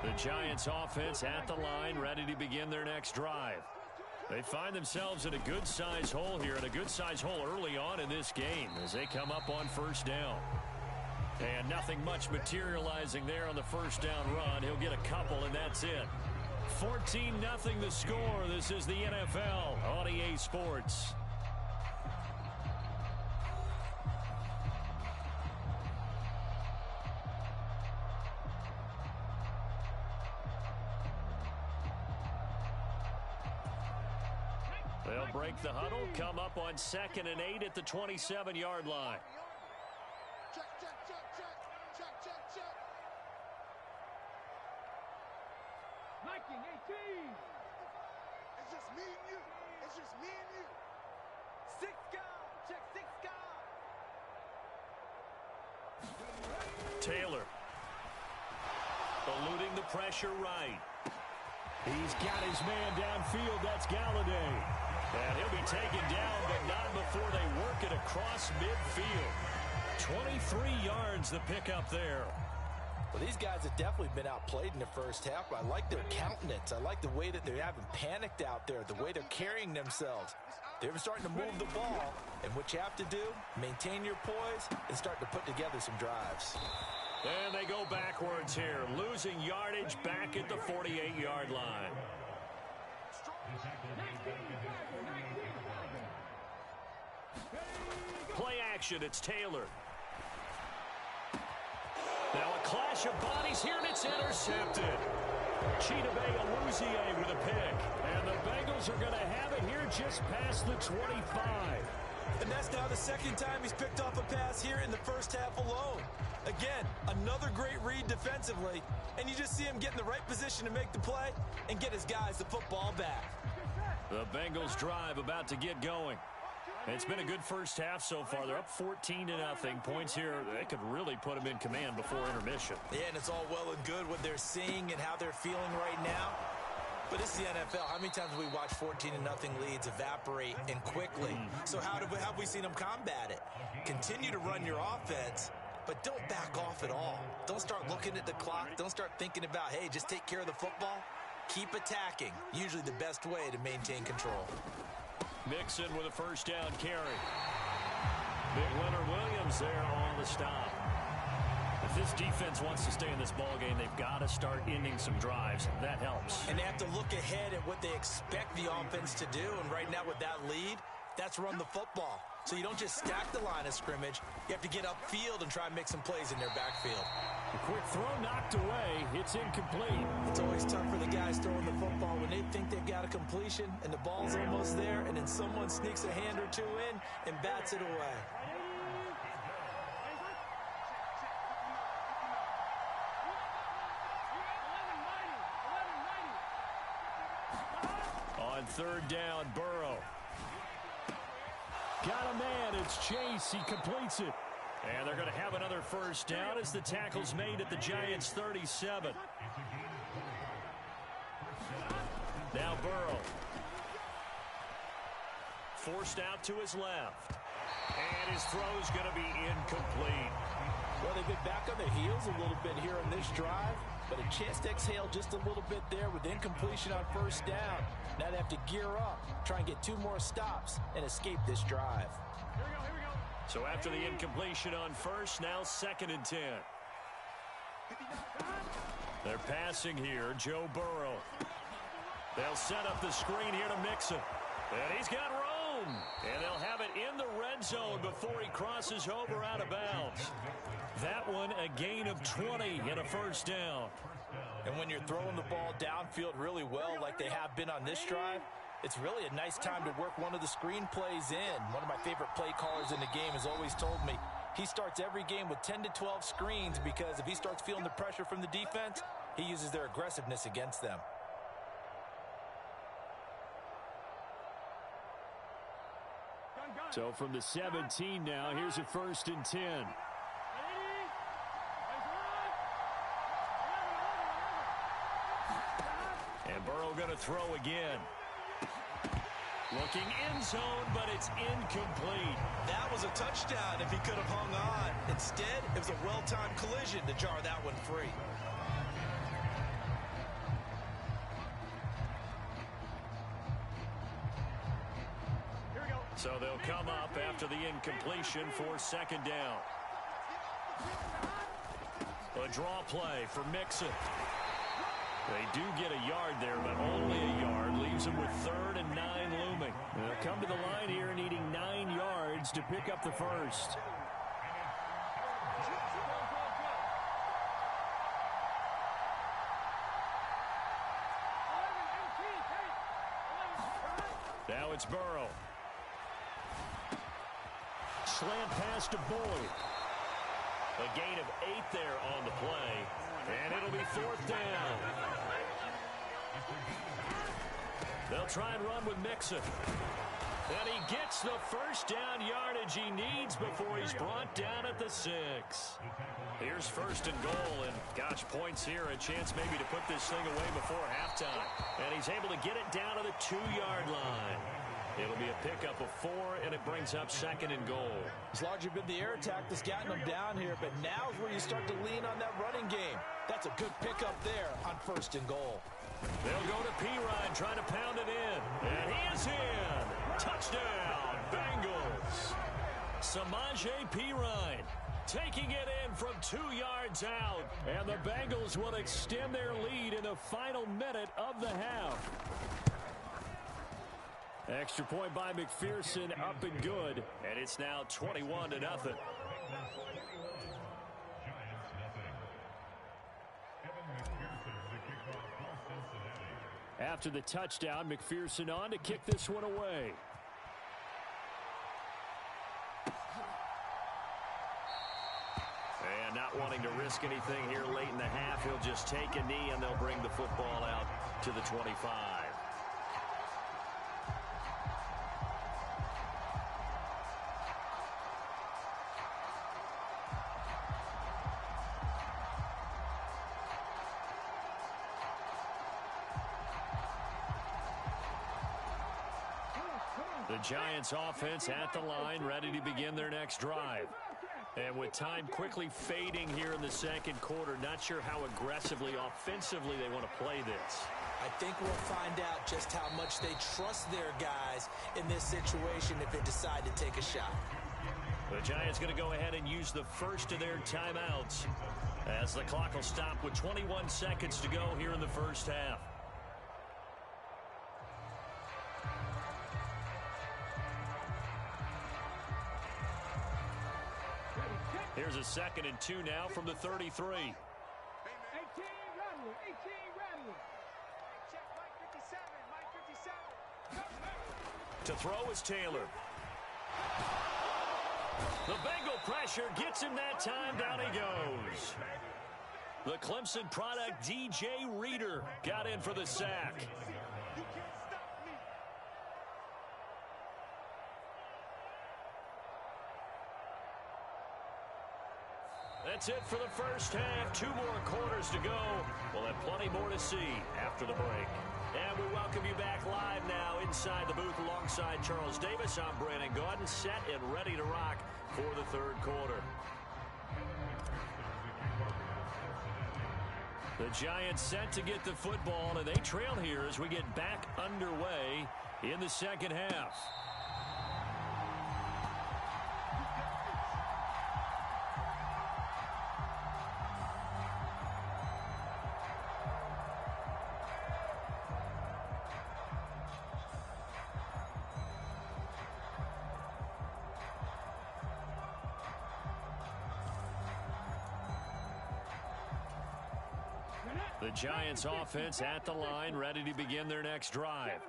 The Giants offense at the line, ready to begin their next drive. They find themselves in a good-sized hole here, and a good-sized hole early on in this game as they come up on first down. And nothing much materializing there on the first down run. He'll get a couple, and that's it. 14-0 the score. This is the NFL on EA Sports. They'll break the huddle, come up on 2nd and 8 at the 27-yard line. Check, check, check, check, check, check, check. 1918. It's just me and you. It's just me and you. 6 guard, check 6 guard. Taylor. Eluding the pressure right. He's got his man downfield. That's Galladay. And he'll be taken down, but not before they work it across midfield. 23 yards the pickup there. Well, these guys have definitely been outplayed in the first half. I like their countenance. I like the way that they haven't panicked out there, the way they're carrying themselves. They're starting to move the ball, and what you have to do, maintain your poise and start to put together some drives. And they go backwards here, losing yardage back at the 48-yard line. Play action, it's Taylor. Now a clash of bodies here, and it's intercepted. Chidobe Awuzie with a pick. And the Bengals are going to have it here just past the 25. And that's now the second time he's picked off a pass here in the first half alone. Again, another great read defensively, and you just see him get in the right position to make the play and get his guys the football back. The Bengals drive about to get going. It's been a good first half so far. They're up 14-0. Points here, they could really put them in command before intermission. Yeah, and it's all well and good what they're seeing and how they're feeling right now. But this is the NFL. How many times have we watched 14-0 leads evaporate and quickly? So how have we seen them combat it? Continue to run your offense, but don't back off at all. Don't start looking at the clock. Don't start thinking about, hey, just take care of the football. Keep attacking. Usually the best way to maintain control. Mixon with a first down carry. Big Leonard Williams there on the stop. If this defense wants to stay in this ball game, they've got to start ending some drives. That helps. And they have to look ahead at what they expect the offense to do. And right now with that lead, that's run the football. So you don't just stack the line of scrimmage. You have to get upfield and try and make some plays in their backfield. A quick throw knocked away. It's incomplete. It's always tough for the guys throwing the football when they think they've got a completion and the ball's almost there, and then someone sneaks a hand or two in and bats it away. On third down, Burrow. Got a man. It's Chase. He completes it. And they're going to have another first down as the tackle's made at the Giants' 37. Now Burrow. Forced out to his left. And his throw's going to be incomplete. Well, they've been back on their heels a little bit here on this drive, but a chance to exhale just a little bit there with incompletion on first down. Now they have to gear up, try and get 2 more stops, and escape this drive. Here we go. So after the incompletion on first, now 2nd and 10. They're passing here, Joe Burrow. They'll set up the screen here to Mixon. And he's got room. And they'll have it in the red zone before he crosses over out of bounds. That one a gain of 20 and a first down. And when you're throwing the ball downfield really well like they have been on this drive, it's really a nice time to work one of the screen plays in. One of my favorite play callers in the game has always told me he starts every game with 10 to 12 screens because if he starts feeling the pressure from the defense, he uses their aggressiveness against them. So from the 17 now, here's a 1st and 10. And Burrow going to throw again. Looking end zone, but it's incomplete. That was a touchdown if he could have hung on. Instead, it was a well-timed collision to jar that one free. So they'll come up after the incompletion for 2nd down. A draw play for Mixon. They do get a yard there, but only a yard. Leaves them with 3rd and 9 looming. They'll come to the line here needing 9 yards to pick up the first. Now it's Burrow. Slant pass to Boyd. A gain of 8 there on the play. And it'll be 4th down. They'll try and run with Mixon. And he gets the first down yardage he needs before he's brought down at the 6. Here's 1st and goal, and gosh, points here, a chance maybe to put this thing away before halftime. And he's able to get it down to the 2-yard line. It'll be a pickup of 4, and it brings up 2nd and goal. It's largely been the air attack that's gotten them down here, but now's where you start to lean on that running game. That's a good pickup there on 1st and goal. They'll go to Pirine, trying to pound it in. And he is in. Touchdown, Bengals. Samaje Pirine taking it in from 2 yards out. And the Bengals will extend their lead in the final minute of the half. Extra point by McPherson, up and good. And it's now 21-0. After the touchdown, McPherson on to kick this one away. And not wanting to risk anything here late in the half, he'll just take a knee and they'll bring the football out to the 25. The Giants offense at the line, ready to begin their next drive. And with time quickly fading here in the 2nd quarter, not sure how aggressively, offensively they want to play this. I think we'll find out just how much they trust their guys in this situation if they decide to take a shot. The Giants going to go ahead and use the first of their timeouts as the clock will stop with 21 seconds to go here in the first half. Here's a 2nd and 2 now from the 33. 18 Ramley. Check Mike 57. To throw is Taylor. The Bengal pressure gets him that time. Down he goes. The Clemson product, DJ Reader, got in for the sack. You can't stop me. That's it for the first half. 2 more quarters to go. We'll have plenty more to see after the break. And we welcome you back live now inside the booth alongside Charles Davis. I'm Brandon Gaudin, set and ready to rock for the 3rd quarter. The Giants set to get the football, and they trail here as we get back underway in the second half. The Giants offense at the line, ready to begin their next drive.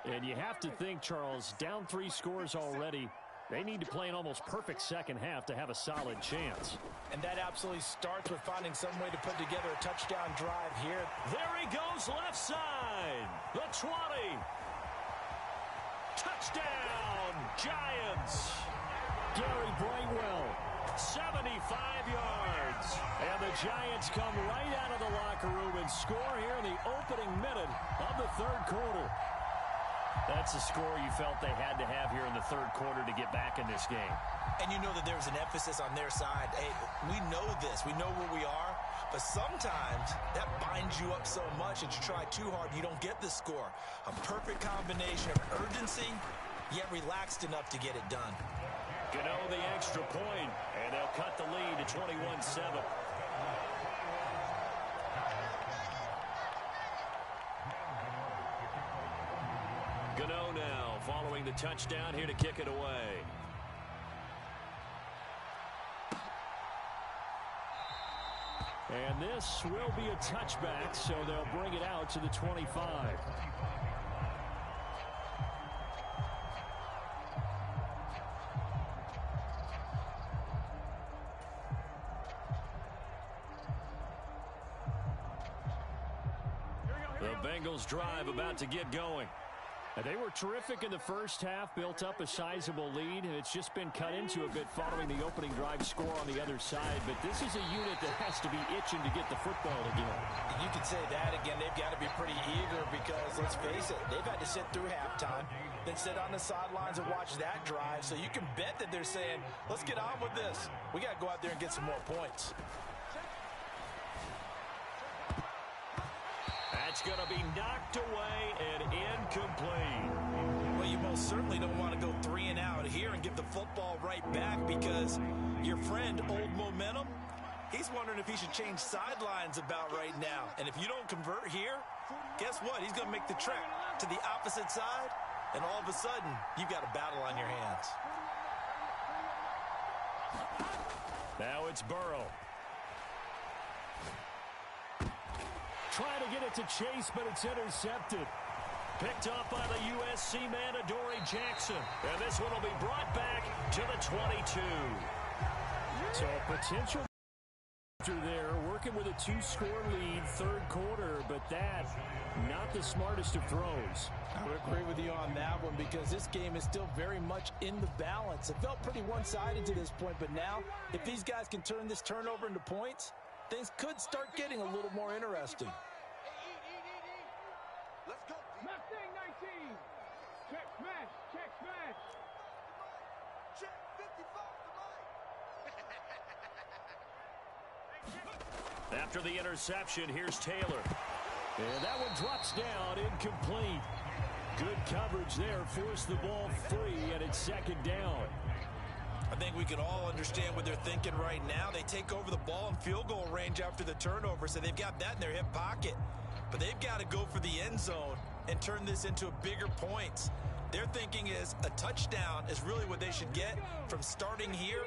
And you have to think, Charles, down 3 scores already. They need to play an almost perfect second half to have a solid chance. And that absolutely starts with finding some way to put together a touchdown drive here. There he goes, left side. The 20. Touchdown, Giants. Gary Brightwell. 75 yards. And the Giants come right out of the locker room and score here in the opening minute of the third quarter. That's a score you felt they had to have here in the third quarter to get back in this game. And you know that there's an emphasis on their side. Hey, we know this. We know where we are. But sometimes that binds you up so much that you try too hard, you don't get the score. A perfect combination of urgency, yet relaxed enough to get it done. Gano the extra point, and they'll cut the lead to 21-7. Gano now following the touchdown here to kick it away. And this will be a touchback, so they'll bring it out to the 25. The Bengals drive about to get going. They were terrific in the first half, built up a sizable lead, and it's just been cut into a bit following the opening drive score on the other side. But this is a unit that has to be itching to get the football again. You could say that again. They've got to be pretty eager because, let's face it, they've had to sit through halftime, then sit on the sidelines and watch that drive. So you can bet that they're saying, let's get on with this. We got to go out there and get some more points. That's going to be knocked away and incomplete. Well, you most certainly don't want to go 3 and out here and give the football right back because your friend, Old Momentum, he's wondering if he should change sidelines about right now. And if you don't convert here, guess what? He's going to make the trek to the opposite side, and all of a sudden, you've got a battle on your hands. Now it's Burrow. Trying to get it to Chase, but it's intercepted. Picked up by the USC man, Adoree Jackson. And this one will be brought back to the 22. So a potential there, working with a 2-score lead, third quarter, but that, not the smartest of throws. I would agree with you on that one because this game is still very much in the balance. It felt pretty one-sided to this point, but now, if these guys can turn this turnover into points, things could start getting a little more interesting. Let's go. Mustang 19. Check smash. Check smash. Check 55 to Mike. After the interception, here's Taylor. And that one drops down, incomplete. Good coverage there, forced the ball free, and it's second down. I think we can all understand what they're thinking right now. They take over the ball in field goal range after the turnover, so they've got that in their hip pocket. But they've got to go for the end zone and turn this into a bigger points. Their thinking is a touchdown is really what they should get from starting here.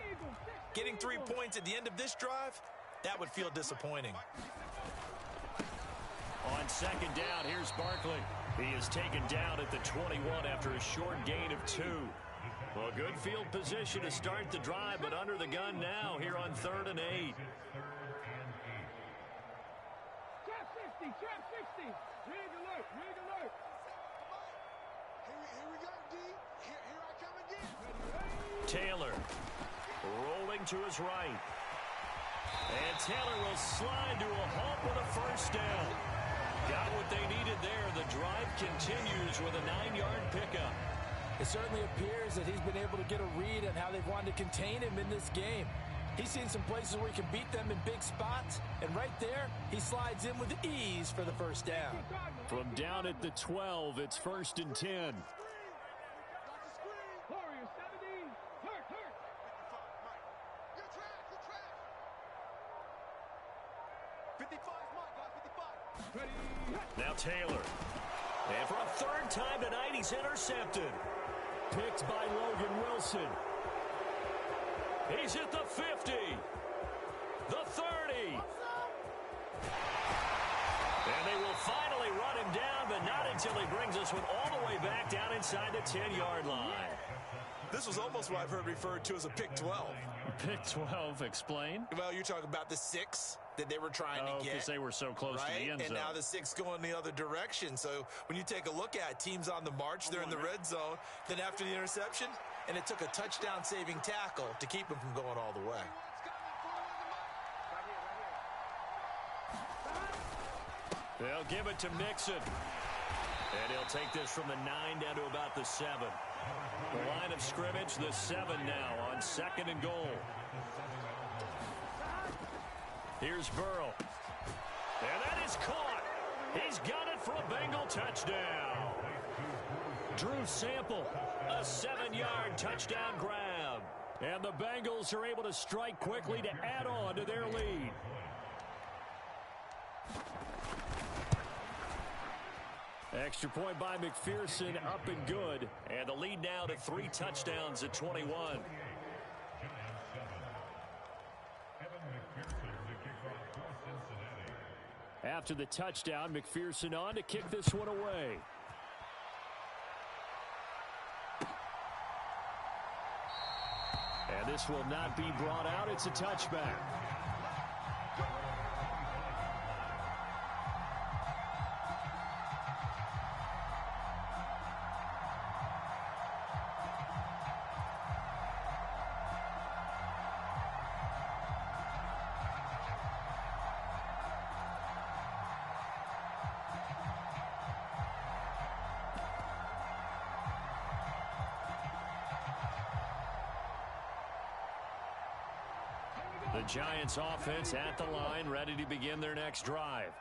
Getting 3 points at the end of this drive, that would feel disappointing. On second down, here's Barkley. He is taken down at the 21 after a short gain of 2. Well, good field position to start the drive, but under the gun now here on 3rd and 8. Trap 60. Trap 60. Rig alert. Rig alert. Here we go, D. Here I come again. Taylor rolling to his right. And Taylor will slide to a halt with a first down. Got what they needed there. The drive continues with a 9-yard pickup. It certainly appears that he's been able to get a read on how they've wanted to contain him in this game. He's seen some places where he can beat them in big spots, and right there, he slides in with ease for the first down. From down at the 12, it's 1st and 10. Warrior 70. Hurt. You're trash. 55's mine, guys. 55. Ready. Now Taylor. And for a third time tonight, he's intercepted. Picked by Logan Wilson. He's at the 50. The 30. And they will finally run him down, but not until he brings us one all the way back down inside the 10-yard line. This was almost what I've heard referred to as a pick 12. Pick 12, explain. Well, you're talking about the 6 that they were trying to get. Because they were so close to the end zone. And now the 6 going the other direction. So when you take a look at teams on the march, they're in the red zone. Then after the interception, and it took a touchdown-saving tackle to keep him from going all the way. They'll give it to Mixon. And he'll take this from the 9 down to about the 7. The line of scrimmage, the 7 now on 2nd and goal. Here's Burrow. And that is caught. He's got it for a Bengal touchdown. Drew Sample, a 7-yard touchdown grab. And the Bengals are able to strike quickly to add on to their lead. Extra point by McPherson, up and good. And the lead now to 3 touchdowns at 21. After the touchdown, McPherson on to kick this one away. And this will not be brought out. It's a touchback. The Giants offense at the line, ready to begin their next drive.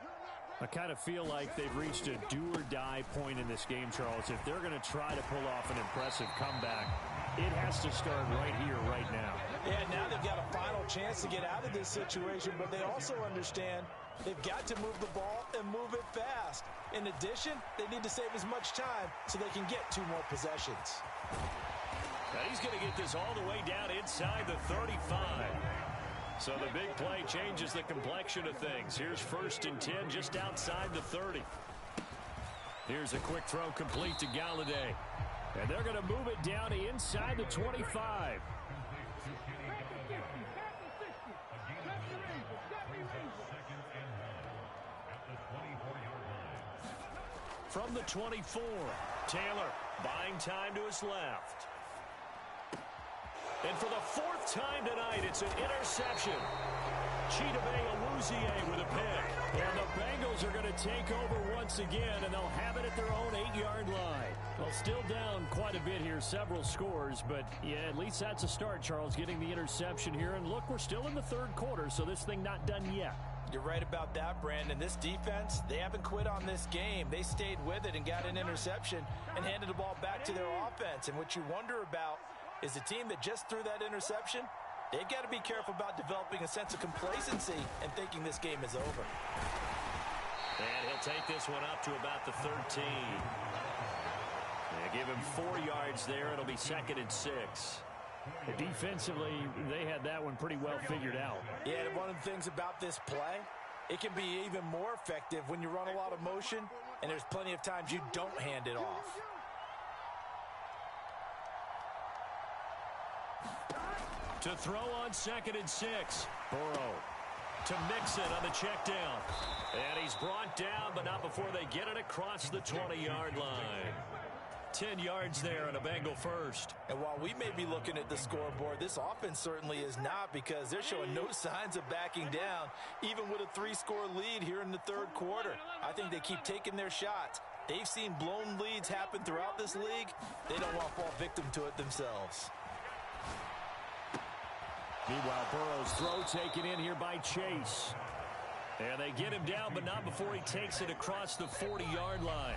I kind of feel like they've reached a do-or-die point in this game, Charles. If they're going to try to pull off an impressive comeback, it has to start right here, right now. Yeah, now they've got a final chance to get out of this situation, but they also understand they've got to move the ball and move it fast. In addition, they need to save as much time so they can get 2 more possessions. Now he's going to get this all the way down inside the 35. So the big play changes the complexion of things. Here's 1st and 10 just outside the 30. Here's a quick throw complete to Galladay. And they're going to move it down to inside the 25. From the 24, Taylor buying time to his left. And for the 4th time tonight, it's an interception. Chidobe Awuzie with a pick. And the Bengals are going to take over once again, and they'll have it at their own 8-yard line. Well, still down quite a bit here, several scores, but yeah, at least that's a start, Charles, getting the interception here. And look, we're still in the 3rd quarter, so this thing not done yet. You're right about that, Brandon. This defense, they haven't quit on this game. They stayed with it and got an interception and handed the ball back to their offense. And what you wonder about is the team that just threw that interception, they've got to be careful about developing a sense of complacency and thinking this game is over. And he'll take this one up to about the 13. They give him 4 yards there. It'll be 2nd and 6. Defensively, they had that one pretty well figured out. Yeah, one of the things about this play, it can be even more effective when you run a lot of motion, and there's plenty of times you don't hand it off. To throw on 2nd and 6. Burrow to Mixon on the check down. And he's brought down, but not before they get it across the 20-yard line. 10 yards there and a Bengal first. And while we may be looking at the scoreboard, this offense certainly is not, because they're showing no signs of backing down, even with a 3-score lead here in the 3rd quarter. I think they keep taking their shots. They've seen blown leads happen throughout this league. They don't want to fall victim to it themselves. Meanwhile, Burrow's throw taken in here by Chase. And they get him down, but not before he takes it across the 40-yard line.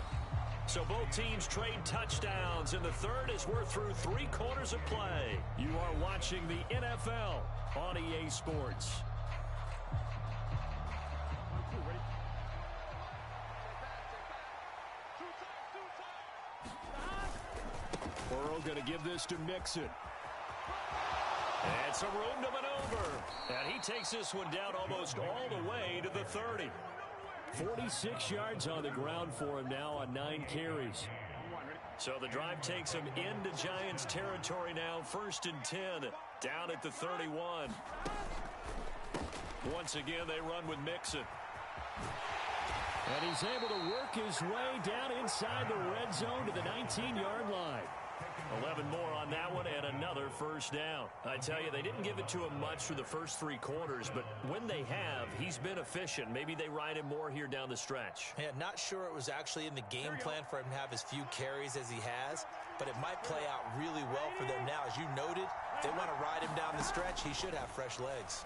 So both teams trade touchdowns, and the third as we're through 3 quarters of play. You are watching the NFL on EA Sports. Burrow going to give this to Mixon. And some room to maneuver. And he takes this one down almost all the way to the 30. 46 yards on the ground for him now on 9 carries. So the drive takes him into Giants territory now. 1st and 10 down at the 31. Once again, they run with Mixon. And he's able to work his way down inside the red zone to the 19-yard line. 11 more on that one and another first down. I tell you, they didn't give it to him much through the first 3 quarters, but when they have, he's been efficient. Maybe they ride him more here down the stretch. Yeah, not sure it was actually in the game plan for him to have as few carries as he has, but it might play out really well for them now. As you noted, if they want to ride him down the stretch, he should have fresh legs.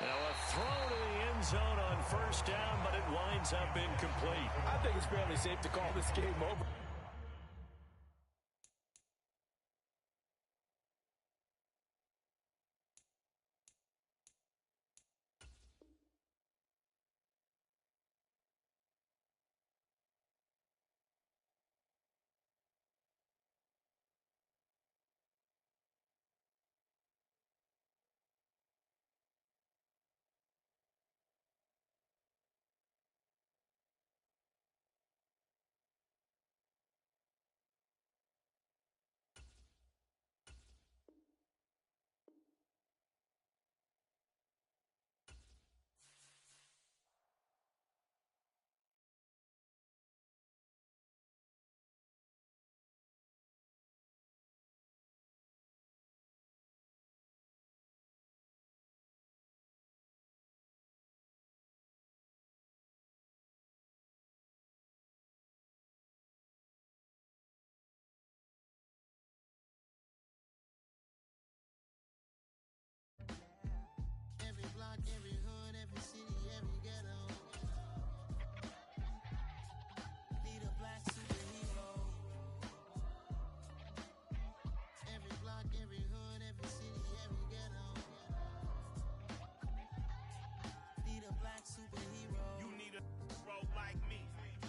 Now a throw to the end zone on first down, but it winds up incomplete. I think it's fairly safe to call this game over.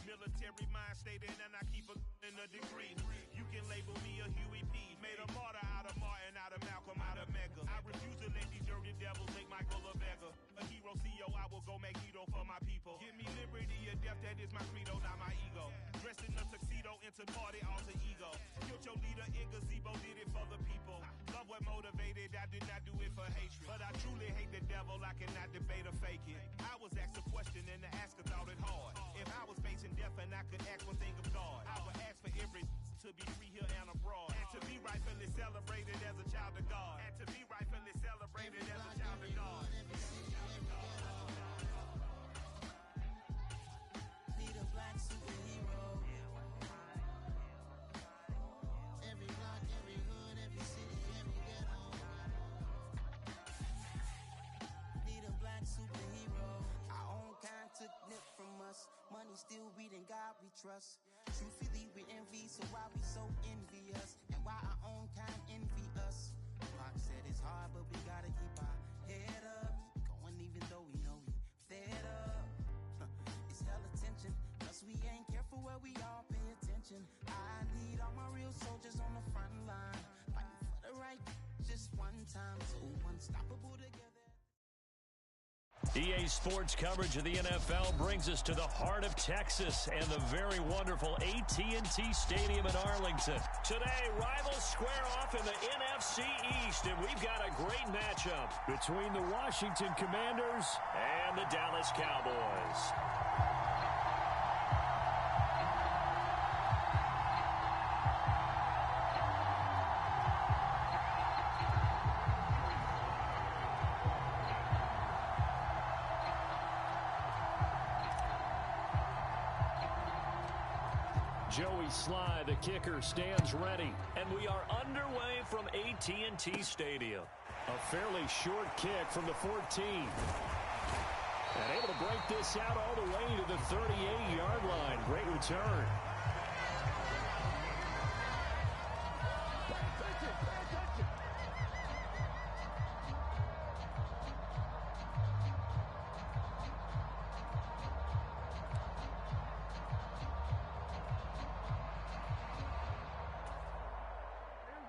Military mind stated, and I keep in a degree. You can label me a Huey P. Made a martyr out of Martin, out of Malcolm, out of Mega. I refuse to let these dirty devils make Michael a beggar. A hero CEO, I will go Magneto for my people. Give me liberty or death, that is my credo, not my ego. Dressed in a tuxedo, into party, alter ego. Killed your leader in gazebo, did it for the people. Love what motivated, I did not do it for hatred. But I truly hate the devil, I cannot debate or fake it. I was asked a question and the asker thought it hard. If I was facing death and I could ask one thing of God, I would ask for every to be free here and abroad. And to be rightfully celebrated as a child of God. And to be rightfully celebrated as a child of God. Need a black superhero. Every block, every hood, every city, every ghetto. Need a black superhero. Our own kind took nip from us. Money still reading God we trust. Truthfully we envy, so why we so envious? And why our own kind envy us? Pac said it's hard, but we gotta keep our head up. Going even though we know we fed up. It's hell attention, plus we ain't careful where we all pay attention. I need all my real soldiers on the front line, fighting for the right just one time, so unstoppable together. EA Sports coverage of the NFL brings us to the heart of Texas and the very wonderful AT&T Stadium in Arlington. Today, rivals square off in the NFC East, and we've got a great matchup between the Washington Commanders and the Dallas Cowboys. Joey Sly, the kicker, stands ready. And we are underway from AT&T Stadium. A fairly short kick from the 14. And able to break this out all the way to the 38-yard line. Great return.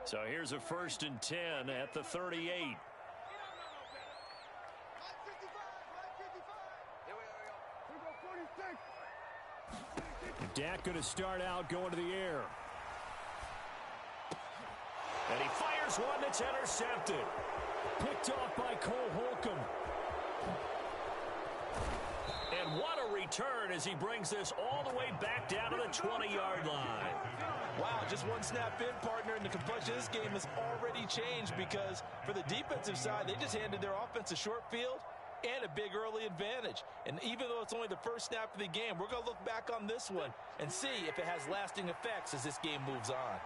So here's a 1st and 10 at the 38. Dak going to start out going to the air. And he fires one that's intercepted. Picked off by Cole Holcomb. And what a return as he brings this all the way back down to the 20-yard line. Wow, just one snap in, partner, and the complexion of this game has already changed because for the defensive side, they just handed their offense a short field and a big early advantage. And even though it's only the first snap of the game, we're going to look back on this one and see if it has lasting effects as this game moves on.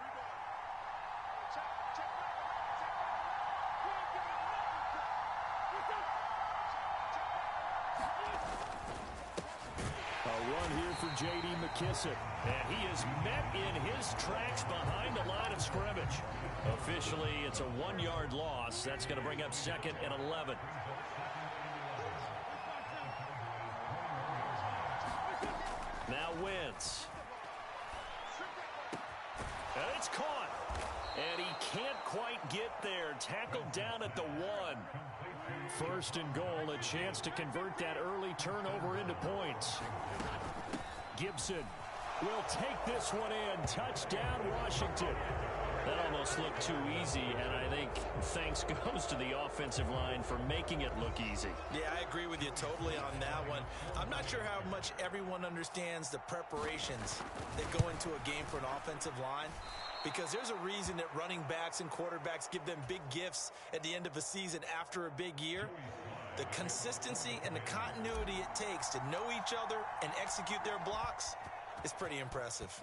A run here for J.D. McKissick. And he is met in his tracks behind the line of scrimmage. Officially, it's a 1-yard loss. That's going to bring up 2nd and 11. Now Wentz. And it's caught. And he can't quite get there. Tackled down at the 1. 1st and goal, a chance to convert that early turnover into points. Gibson will take this one in. Touchdown, Washington. That almost looked too easy, and I think thanks goes to the offensive line for making it look easy. Yeah, I agree with you totally on that one. I'm not sure how much everyone understands the preparations that go into a game for an offensive line, because there's a reason that running backs and quarterbacks give them big gifts at the end of a season after a big year. The consistency and the continuity it takes to know each other and execute their blocks is pretty impressive.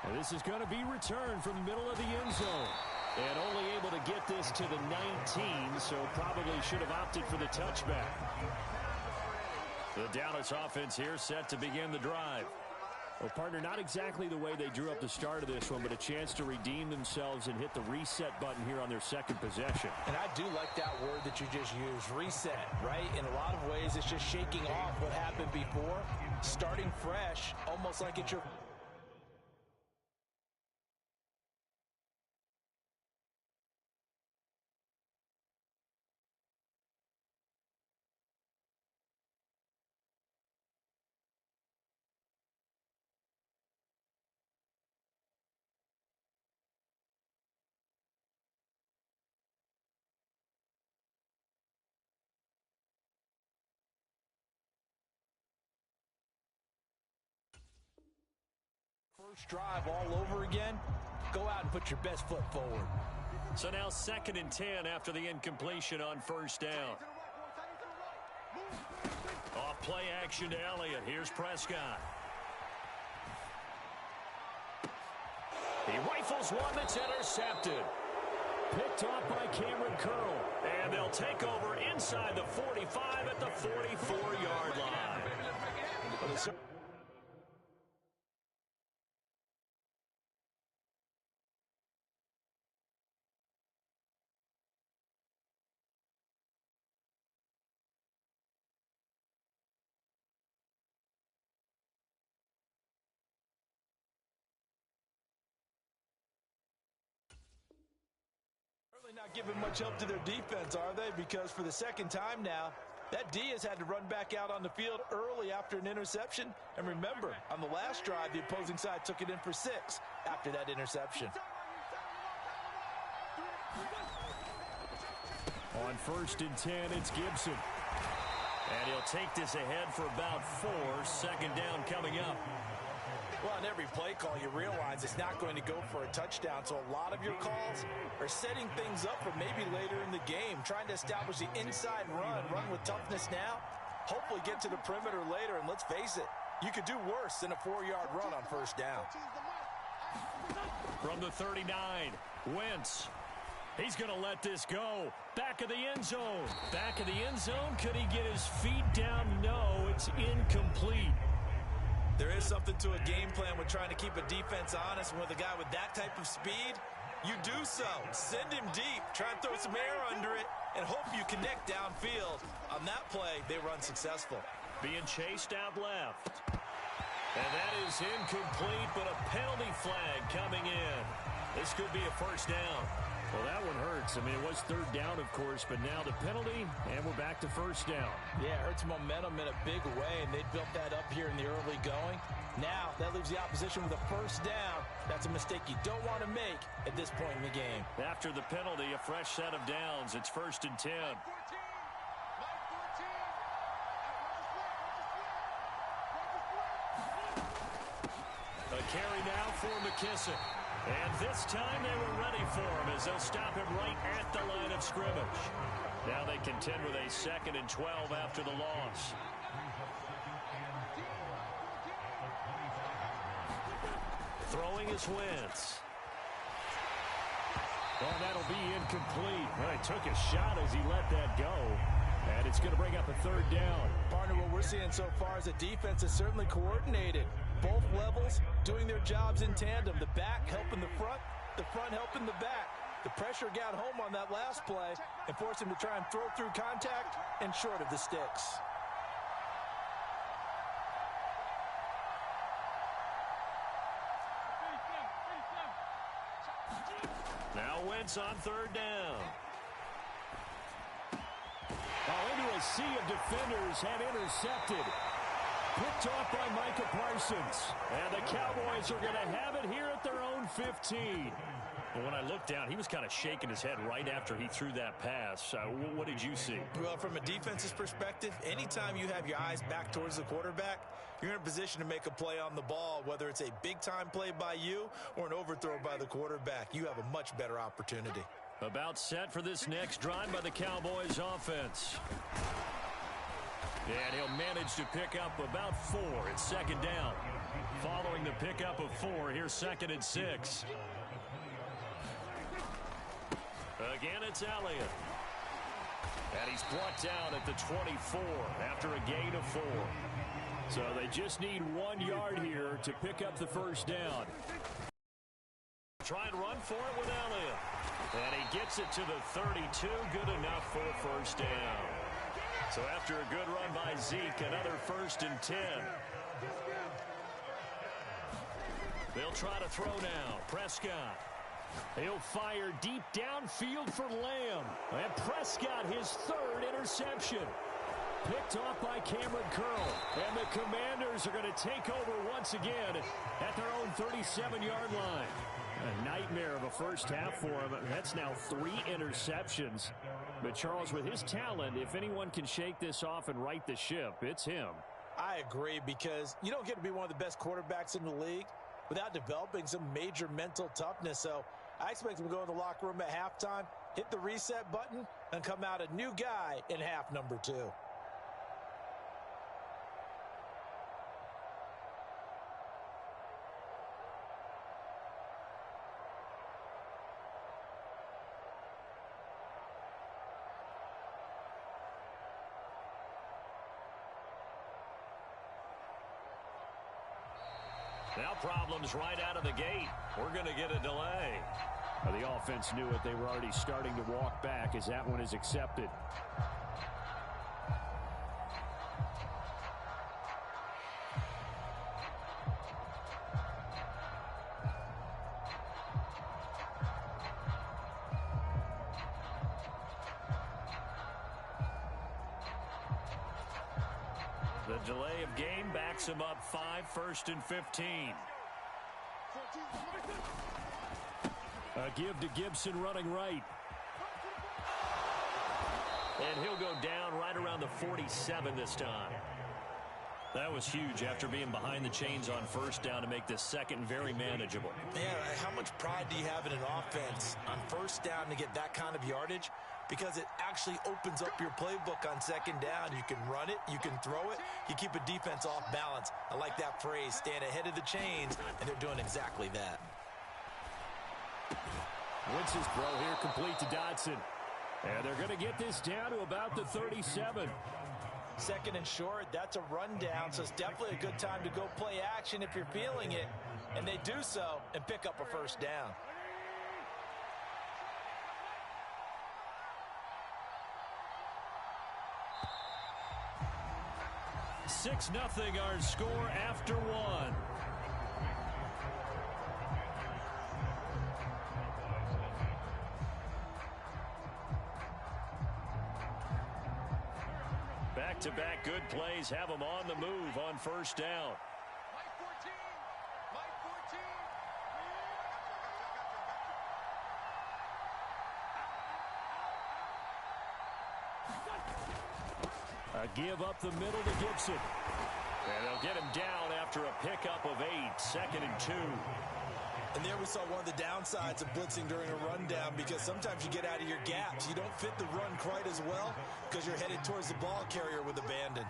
And this is going to be returned from the middle of the end zone. And only able to get this to the 19, so probably should have opted for the touchback. The Dallas offense here set to begin the drive. Well, partner, not exactly the way they drew up the start of this one, but a chance to redeem themselves and hit the reset button here on their second possession. And I do like that word that you just used, reset, right? In a lot of ways, it's just shaking off what happened before, starting fresh, almost like it's your... First drive all over again. Go out and put your best foot forward. So now 2nd and 10 after the incompletion on 1st down. Off play action to Elliott. Here's Prescott. He rifles one that's intercepted. Picked off by Cameron Curl. And they'll take over inside the 45 at the 44-yard line. Not giving much help to their defense, are they? Because for the second time now, that D has had to run back out on the field early after an interception. And remember, on the last drive, the opposing side took it in for 6 after that interception. On 1st and 10, it's Gibson. And he'll take this ahead for about 4. 2nd down coming up. Well, on every play call, you realize it's not going to go for a touchdown. So a lot of your calls are setting things up for maybe later in the game, trying to establish the inside run with toughness now, hopefully get to the perimeter later. And let's face it, you could do worse than a 4-yard run on first down. From the 39, Wentz. He's going to let this go. Back of the end zone. Back of the end zone. Could he get his feet down? No, it's incomplete. There is something to a game plan with trying to keep a defense honest. With a guy with that type of speed, you do so. Send him deep. Try and throw some air under it and hope you connect downfield. On that play, they were unsuccessful. Being chased out left. And that is incomplete, but a penalty flag coming in. This could be a first down. Well, that one hurts. I mean, it was third down, of course, but now the penalty, and we're back to first down. Yeah, it hurts momentum in a big way, and they built that up here in the early going. Now, that leaves the opposition with a first down. That's a mistake you don't want to make at this point in the game. After the penalty, a fresh set of downs. It's 1st and 10. A carry now for McKissick. And this time they were ready for him as they'll stop him right at the line of scrimmage. Now they contend with a 2nd and 12 after the loss. Throwing is Wentz. Oh, that'll be incomplete. Well, he took a shot as he let that go. And it's going to bring up a 3rd down. Partner, what we're seeing so far is a defense is certainly coordinated. Both levels doing their jobs in tandem. The back helping the front helping the back. The pressure got home on that last play and forced him to try and throw through contact and short of the sticks. Now Wentz on 3rd down. Into a sea of defenders and intercepted. Picked off by Micah Parsons. And the Cowboys are going to have it here at their own 15. But when I looked down, he was kind of shaking his head right after he threw that pass. What did you see? Well, from a defense's perspective, anytime you have your eyes back towards the quarterback, you're in a position to make a play on the ball, whether it's a big-time play by you or an overthrow by the quarterback. You have a much better opportunity. About set for this next drive by the Cowboys offense. And he'll manage to pick up about 4. It's 2nd down. Following the pickup of 4, here's 2nd and 6. Again, it's Elliott. And he's brought down at the 24 after a gain of 4. So they just need 1 yard here to pick up the first down. Try and run for it with Elliott. And he gets it to the 32. Good enough for a first down. So after a good run by Zeke, another 1st and 10. They'll try to throw now. Prescott. He'll fire deep downfield for Lamb. And Prescott, his 3rd interception. Picked off by Cameron Curl. And the Commanders are going to take over once again at their own 37-yard line. A nightmare of a first half for him. That's now 3 interceptions. But Charles, with his talent, if anyone can shake this off and right the ship, it's him. I agree, because you don't get to be one of the best quarterbacks in the league without developing some major mental toughness. So I expect him to go in the locker room at halftime, hit the reset button, and come out a new guy in half number 2. Now problems right out of the gate. We're going to get a delay. The offense knew it. They were already starting to walk back as that one is accepted. The delay of game backs him up 5, 1st and 15. A give to Gibson running right. And he'll go down right around the 47 this time. That was huge after being behind the chains on first down to make this 2nd very manageable. Yeah, how much pride do you have in an offense on first down to get that kind of yardage? because it actually opens up your playbook on second down. You can run it, you can throw it, you keep a defense off balance. I like that phrase, stand ahead of the chains, and they're doing exactly that. Wentz's throw here complete to Dotson. And they're going to get this down to about the 37. Second and short, that's a rundown, so it's definitely a good time to go play action if you're feeling it. And they do so and pick up a first down. 6-0 our score after one. Back-to-back good plays have them on the move on first down. A give up the middle to Gibson. And they'll get him down after a pickup of 8, 2nd and 2. And there we saw one of the downsides of blitzing during a rundown, because sometimes you get out of your gaps. You don't fit the run quite as well because you're headed towards the ball carrier with abandon.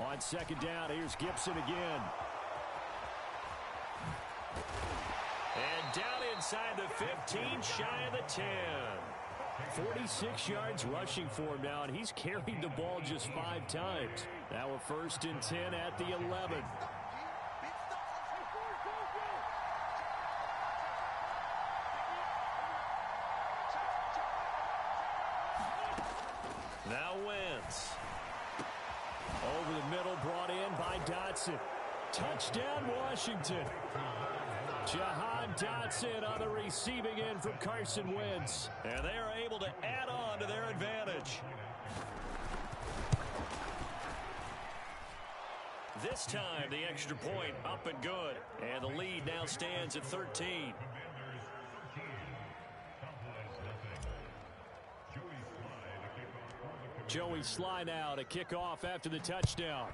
On second down, here's Gibson again. And down inside the 15, shy of the 10. 46 yards rushing for him now, and he's carried the ball just 5 times. Now a 1st and 10 at the 11. Now Wentz. Over the middle, brought in by Dotson. Touchdown, Washington. Jahan Dotson on the receiving end from Carson Wentz. And they are able to add on to their advantage. This time, the extra point up and good. And the lead now stands at 13. Joey Sly now to kick off after the touchdown.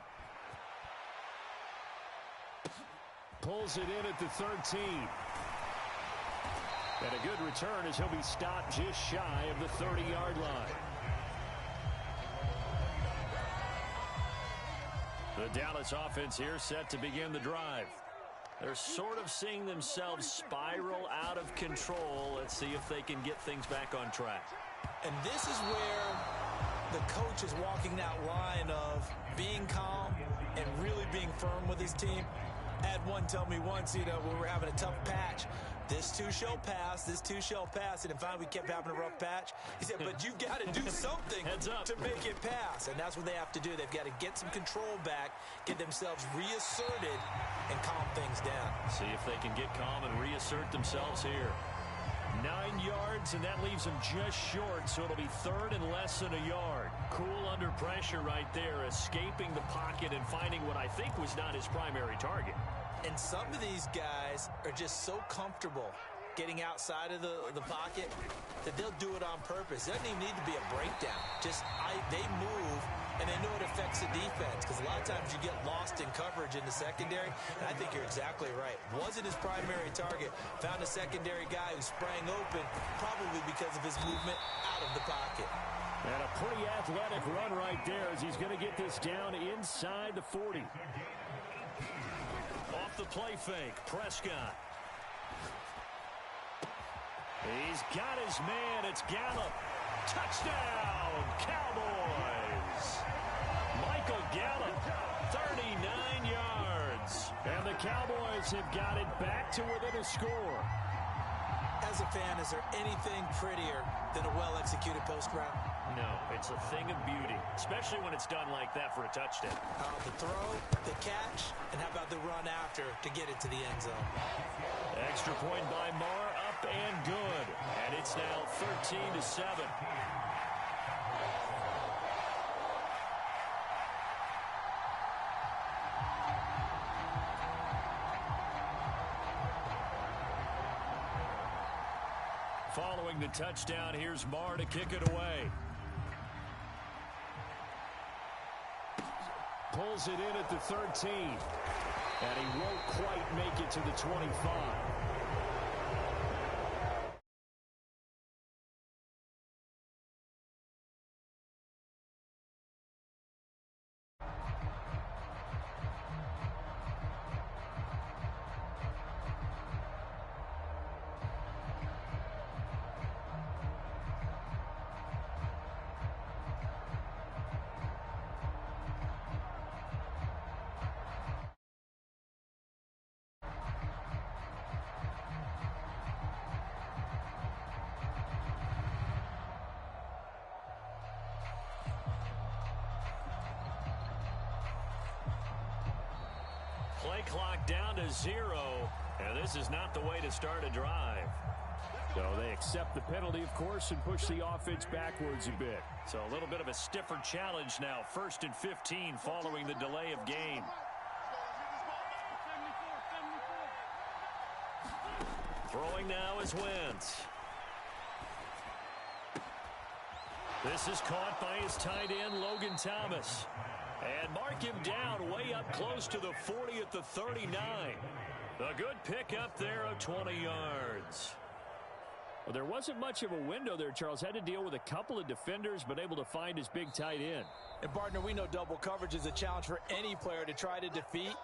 Pulls it in at the 13. And a good return as he'll be stopped just shy of the 30-yard line. The Dallas offense here set to begin the drive. They're sort of seeing themselves spiral out of control. Let's see if they can get things back on track. And this is where the coach is walking that line of being calm and really being firm with his team. I had one tell me once, when we were having a tough patch, this too shall pass, this too shall pass. And then finally we kept having a rough patch. He said, but you've got to do something to make it pass. And that's what they have to do. They've got to get some control back, get themselves reasserted, and calm things down. See if they can get calm and reassert themselves here. 9 yards, and that leaves them just short, so it'll be 3rd and less than a yard. Cool under pressure right there, escaping the pocket and finding what I think was not his primary target. And some of these guys are just so comfortable getting outside of the pocket that they'll do it on purpose. It doesn't even need to be a breakdown. They move, and they know it affects the defense, because a lot of times you get lost in coverage in the secondary, and I think you're exactly right. Wasn't his primary target. Found a secondary guy who sprang open, probably because of his movement out of the pocket. And a pretty athletic run right there as he's going to get this down inside the 40. Off the play fake, Prescott. He's got his man. It's Gallup. Touchdown, Cowboys. Michael Gallup, 39 yards. And the Cowboys have got it back to within a score. As a fan, is there anything prettier than a well-executed post route? No, it's a thing of beauty, especially when it's done like that for a touchdown. The throw, the catch, and how about the run after to get it to the end zone? Extra point by Marr, up and good. And it's now 13-7. Following the touchdown, here's Marr to kick it away. pulls it in at the 13. And he won't quite make it to the 25. Play clock down to 0, and this is not the way to start a drive. So they accept the penalty, of course, and push the offense backwards a bit. So a little bit of a stiffer challenge now. 1st and 15 following the delay of game. Throwing now is Wentz. This is caught by his tight end, Logan Thomas. And mark him down way up close to the 40 at the 39. A good pickup there of 20 yards. Well, there wasn't much of a window there. Charles had to deal with a couple of defenders, but able to find his big tight end. And, partner, we know double coverage is a challenge for any player to try to defeat.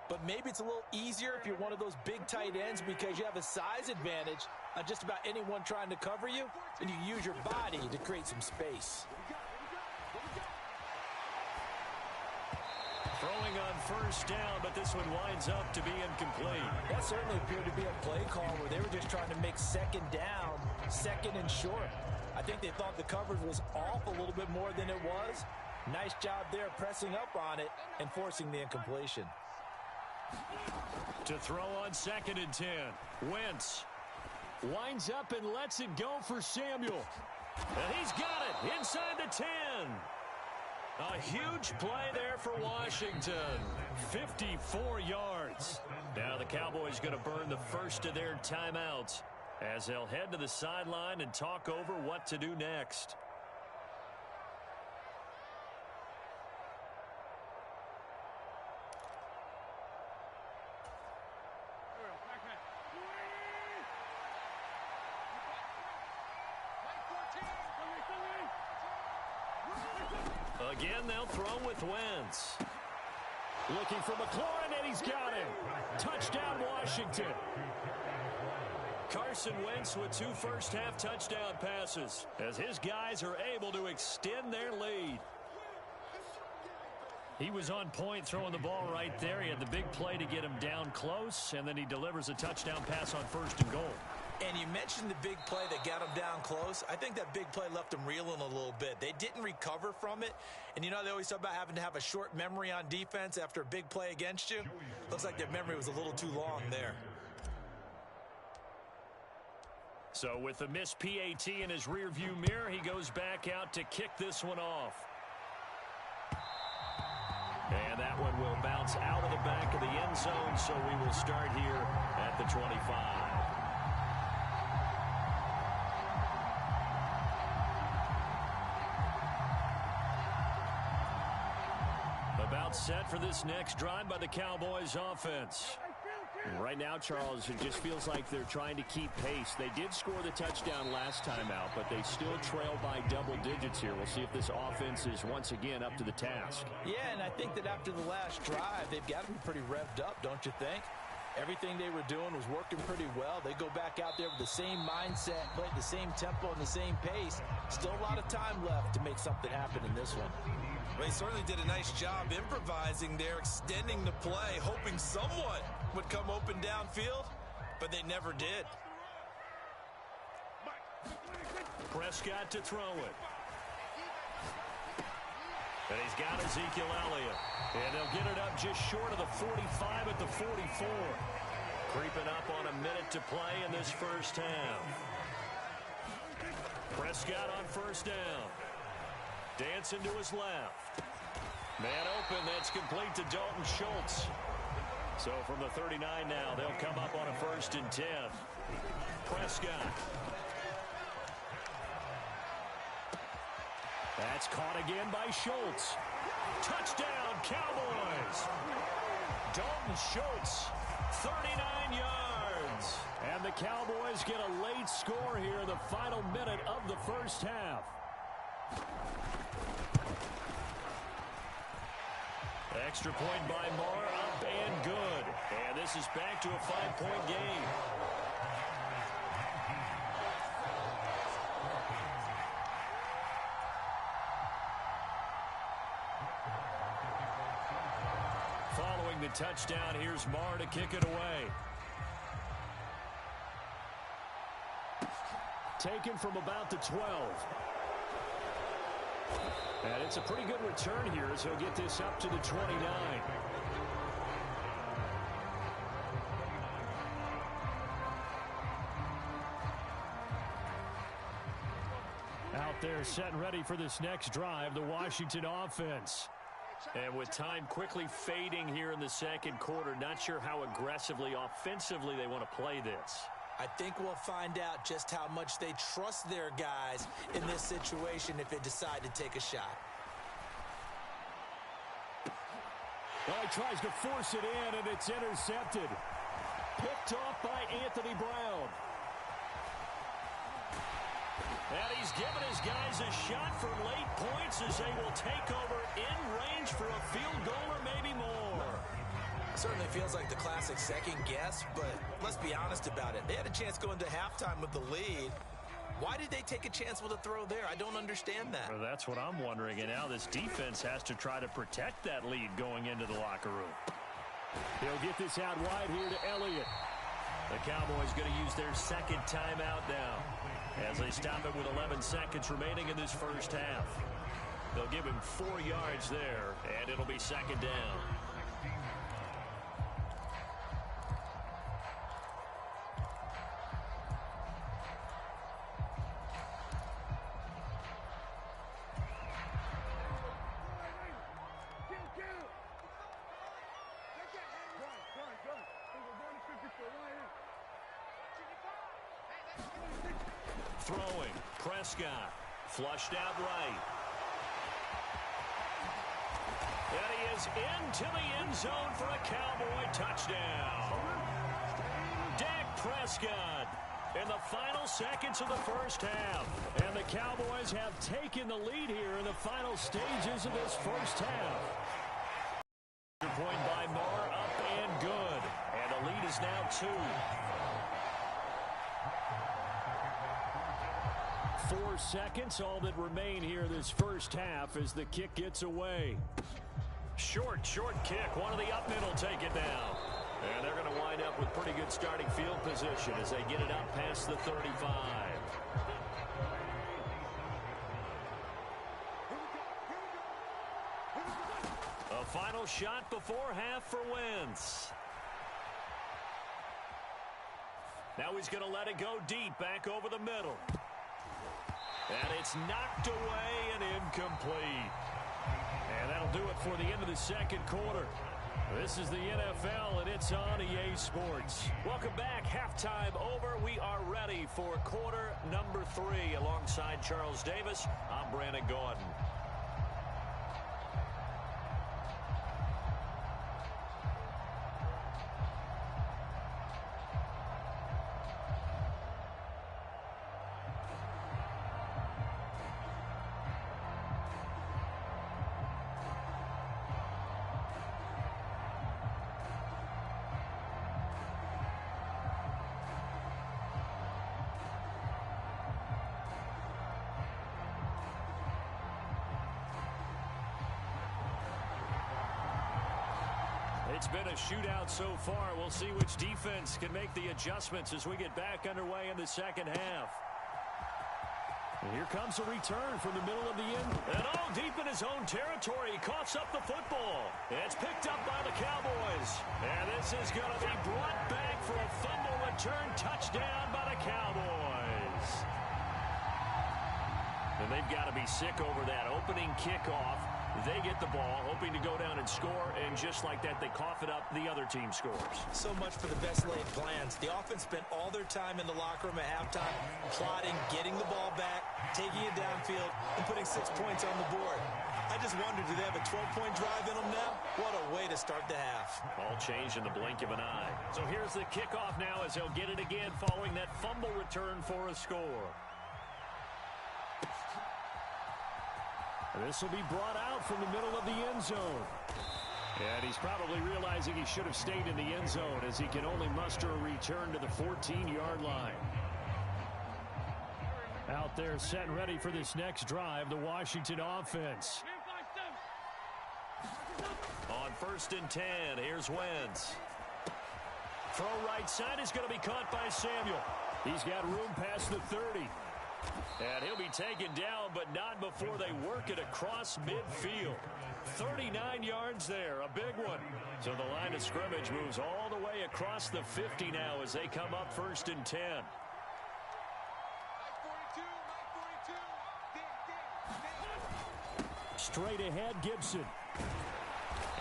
But maybe it's a little easier if you're one of those big tight ends because you have a size advantage on just about anyone trying to cover you, and you use your body to create some space. Throwing on 1st down, but this one winds up to be incomplete. That certainly appeared to be a play call where they were just trying to make 2nd down, 2nd and short. I think they thought the coverage was off a little bit more than it was. Nice job there pressing up on it and forcing the incompletion. To throw on 2nd and 10. Wentz winds up and lets it go for Samuel. And he's got it inside the 10. A huge play there for Washington. 54 yards. Now the Cowboys going to burn the first of their timeouts as they'll head to the sideline and talk over what to do next. Again, they'll throw with Wentz. Looking for McLaurin, and he's got him. Touchdown, Washington. Carson Wentz with 2 first-half touchdown passes as his guys are able to extend their lead. He was on point throwing the ball right there. He had the big play to get him down close, and then he delivers a touchdown pass on 1st and goal. And you mentioned the big play that got him down close. I think that big play left him reeling a little bit. They didn't recover from it. And, you know, they always talk about having to have a short memory on defense after a big play against you. Looks like their memory was a little too long there. So with the missed PAT in his rearview mirror, he goes back out to kick this one off. And that one will bounce out of the back of the end zone, so we will start here at the 25. About set for this next drive by the Cowboys offense. Right now, Charles, it just feels like they're trying to keep pace. They did score the touchdown last time out, but they still trail by double digits here. We'll see if this offense is once again up to the task. Yeah, and I think that after the last drive, they've got to be pretty revved up, don't you think? Everything they were doing was working pretty well. They go back out there with the same mindset, play at the same tempo and the same pace. Still a lot of time left to make something happen in this one. Well, he certainly did a nice job improvising there, extending the play, hoping someone would come open downfield, but they never did. Prescott to throw it. And he's got Ezekiel Elliott. And they'll get it up just short of the 45 at the 44. Creeping up on a minute to play in this first half. Prescott on 1st down. Dancing to his left. Man open, that's complete to Dalton Schultz. So from the 39 now, they'll come up on a 1st and 10. Prescott. That's caught again by Schultz. Touchdown, Cowboys. Dalton Schultz, 39 yards. And the Cowboys get a late score here in the final minute of the first half. Extra point by Marr, up and good. And this is back to a 5-point game. Following the touchdown, here's Marr to kick it away. Taken from about the 12. And it's a pretty good return here as he'll get this up to the 29. Out there set and ready for this next drive, the Washington offense. And with time quickly fading here in the second quarter, not sure how aggressively, offensively they want to play this. I think we'll find out just how much they trust their guys in this situation if they decide to take a shot. Well, he tries to force it in, and it's intercepted. Picked off by Anthony Brown. And he's given his guys a shot for late points as they will take over in range for a field goal or maybe more. Certainly feels like the classic second guess, but let's be honest about it. They had a chance going to halftime with the lead. Why did they take a chance with a throw there? I don't understand that. Well, that's what I'm wondering. And now this defense has to try to protect that lead going into the locker room. He'll get this out wide here to Elliott. The Cowboys going to use their second timeout now as they stop it with 11 seconds remaining in this first half. They'll give him 4 yards there, and it'll be second down. Throwing, Prescott, flushed out right. And he is into the end zone for a Cowboy touchdown. Dak Prescott in the final seconds of the first half. And the Cowboys have taken the lead here in the final stages of this first half. Point by Marr, up and good. And the lead is now 2. 4 seconds, all that remain here this first half as the kick gets away. Short kick. One of the up men will take it down. And they're going to wind up with pretty good starting field position as they get it up past the 35. A final shot before half for Wentz. Now he's going to let it go deep back over the middle. And it's knocked away and incomplete. And that'll do it for the end of the second quarter. This is the NFL, and it's on EA Sports. Welcome back. Halftime over. We are ready for quarter number 3. Alongside Charles Davis, I'm Brandon Gordon. It's been a shootout so far. We'll see which defense can make the adjustments as we get back underway in the second half. And here comes a return from the middle of the end. And all deep in his own territory. He coughs up the football. It's picked up by the Cowboys. And this is going to be brought back for a fumble return touchdown by the Cowboys. And they've got to be sick over that opening kickoff. They get the ball, hoping to go down and score, and just like that, they cough it up. The other team scores. So much for the best laid plans. The offense spent all their time in the locker room at halftime plotting, getting the ball back, taking it downfield, and putting 6 points on the board. I just wondered, do they have a 12-point drive in them now? What a way to start the half. All changed in the blink of an eye. So here's the kickoff now as they'll get it again following that fumble return for a score. This will be brought out from the middle of the end zone. And he's probably realizing he should have stayed in the end zone as he can only muster a return to the 14-yard line. Out there set and ready for this next drive, the Washington offense. On 1st and 10, here's Wentz. Throw right side is going to be caught by Samuel. He's got room past the 30. And he'll be taken down, but not before they work it across midfield. 39 yards there, a big one. So the line of scrimmage moves all the way across the 50 now as they come up 1st and 10. Straight ahead, Gibson.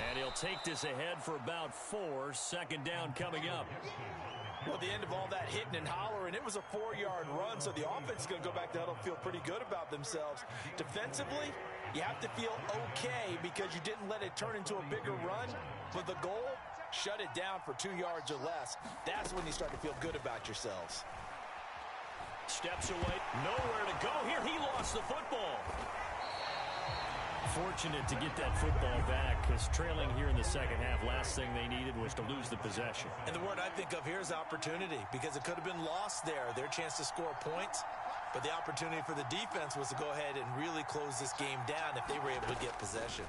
And he'll take this ahead for about 4. 2nd down coming up. Well, the end of all that hitting and hollering, it was a 4-yard run, so the offense is going to go back to huddle, feel pretty good about themselves. Defensively, you have to feel okay because you didn't let it turn into a bigger run. But the goal, shut it down for 2 yards or less. That's when you start to feel good about yourselves. Steps away, nowhere to go here. He lost the football. Fortunate to get that football back because trailing here in the second half, last thing they needed was to lose the possession. And the word I think of here is opportunity because it could have been lost there, their chance to score points. But the opportunity for the defense was to go ahead and really close this game down if they were able to get possession.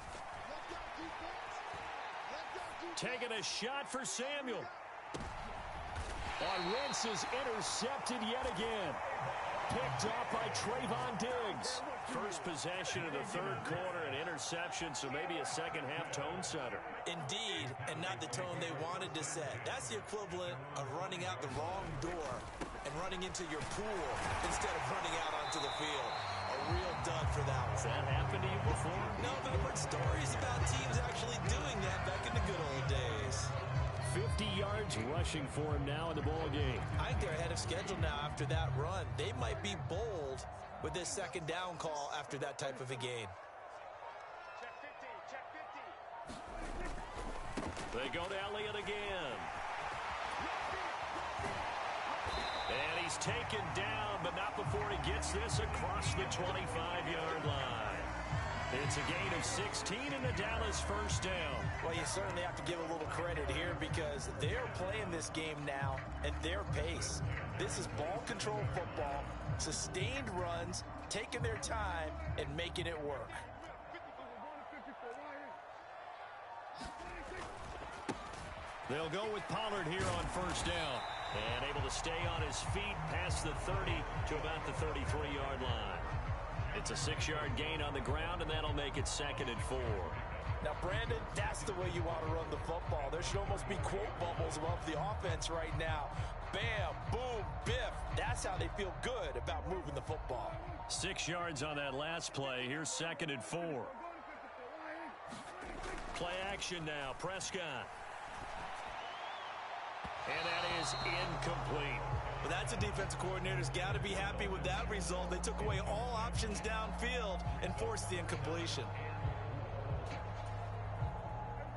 Taking a shot for Samuel. On Wentz is intercepted yet again. Picked off by Trayvon Diggs. First possession of the 3rd quarter, an interception, so maybe a second-half tone setter. Indeed, and not the tone they wanted to set. That's the equivalent of running out the wrong door and running into your pool instead of running out onto the field. A real dud for that one. Has that happened to you before? No, but I've heard stories about teams actually doing that back in the good old days. 50 yards rushing for him now in the ball game. I think they're ahead of schedule now after that run. They might be bold with this 2nd down call after that type of a gain. They go to Elliott again. And he's taken down, but not before he gets this across the 25-yard line. It's a gain of 16 and the Dallas 1st down. Well, you certainly have to give a little credit here because they're playing this game now at their pace. This is ball control football, sustained runs, taking their time, and making it work. They'll go with Pollard here on 1st down. And able to stay on his feet past the 30 to about the 33-yard line. It's a 6-yard gain on the ground, and that'll make it 2nd and 4. Now, Brandon, that's the way you want to run the football. There should almost be quote bubbles above the offense right now. Bam, boom, biff. That's how they feel good about moving the football. 6 yards on that last play. Here's 2nd and 4. Play action now. Prescott. And that is incomplete. Well, that's a defensive coordinator's got to be happy with that result. They took away all options downfield and forced the incompletion.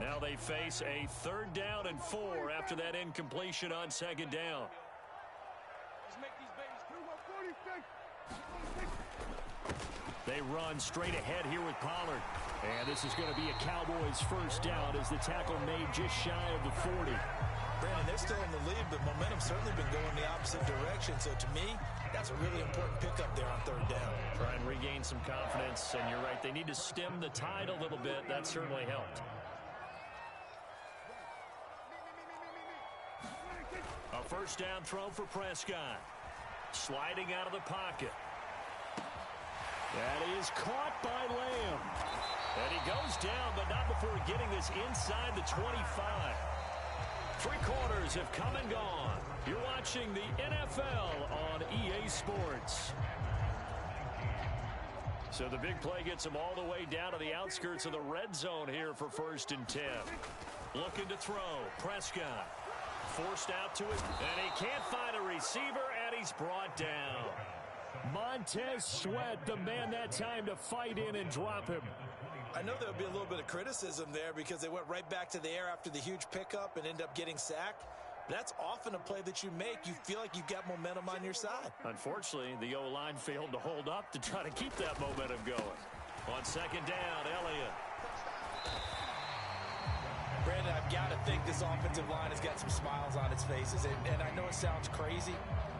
Now they face a 3rd down and 4 after that incompletion on 2nd down. They run straight ahead here with Pollard. And this is going to be a Cowboys 1st down as the tackle made just shy of the 40. Brandon, they're still in the lead, but momentum's certainly been going the opposite direction. So to me, that's a really important pickup there on 3rd down. Try and regain some confidence, and you're right. They need to stem the tide a little bit. That certainly helped. A 1st down throw for Prescott. Sliding out of the pocket. That is caught by Lamb. And he goes down, but not before getting this inside the 25. 3 quarters have come and gone. You're watching the NFL on EA Sports. So the big play gets him all the way down to the outskirts of the red zone here for 1st and 10. Looking to throw. Prescott. Forced out to his, and he can't find a receiver, and he's brought down. Montez Sweat, the man that time to fight in and drop him. I know there'll be a little bit of criticism there because they went right back to the air after the huge pickup and ended up getting sacked. That's often a play that you make. You feel like you've got momentum on your side. Unfortunately, the O-line failed to hold up to try to keep that momentum going. On second down, Elliott. Brandon, I've got to think this offensive line has got some smiles on its faces. And I know it sounds crazy,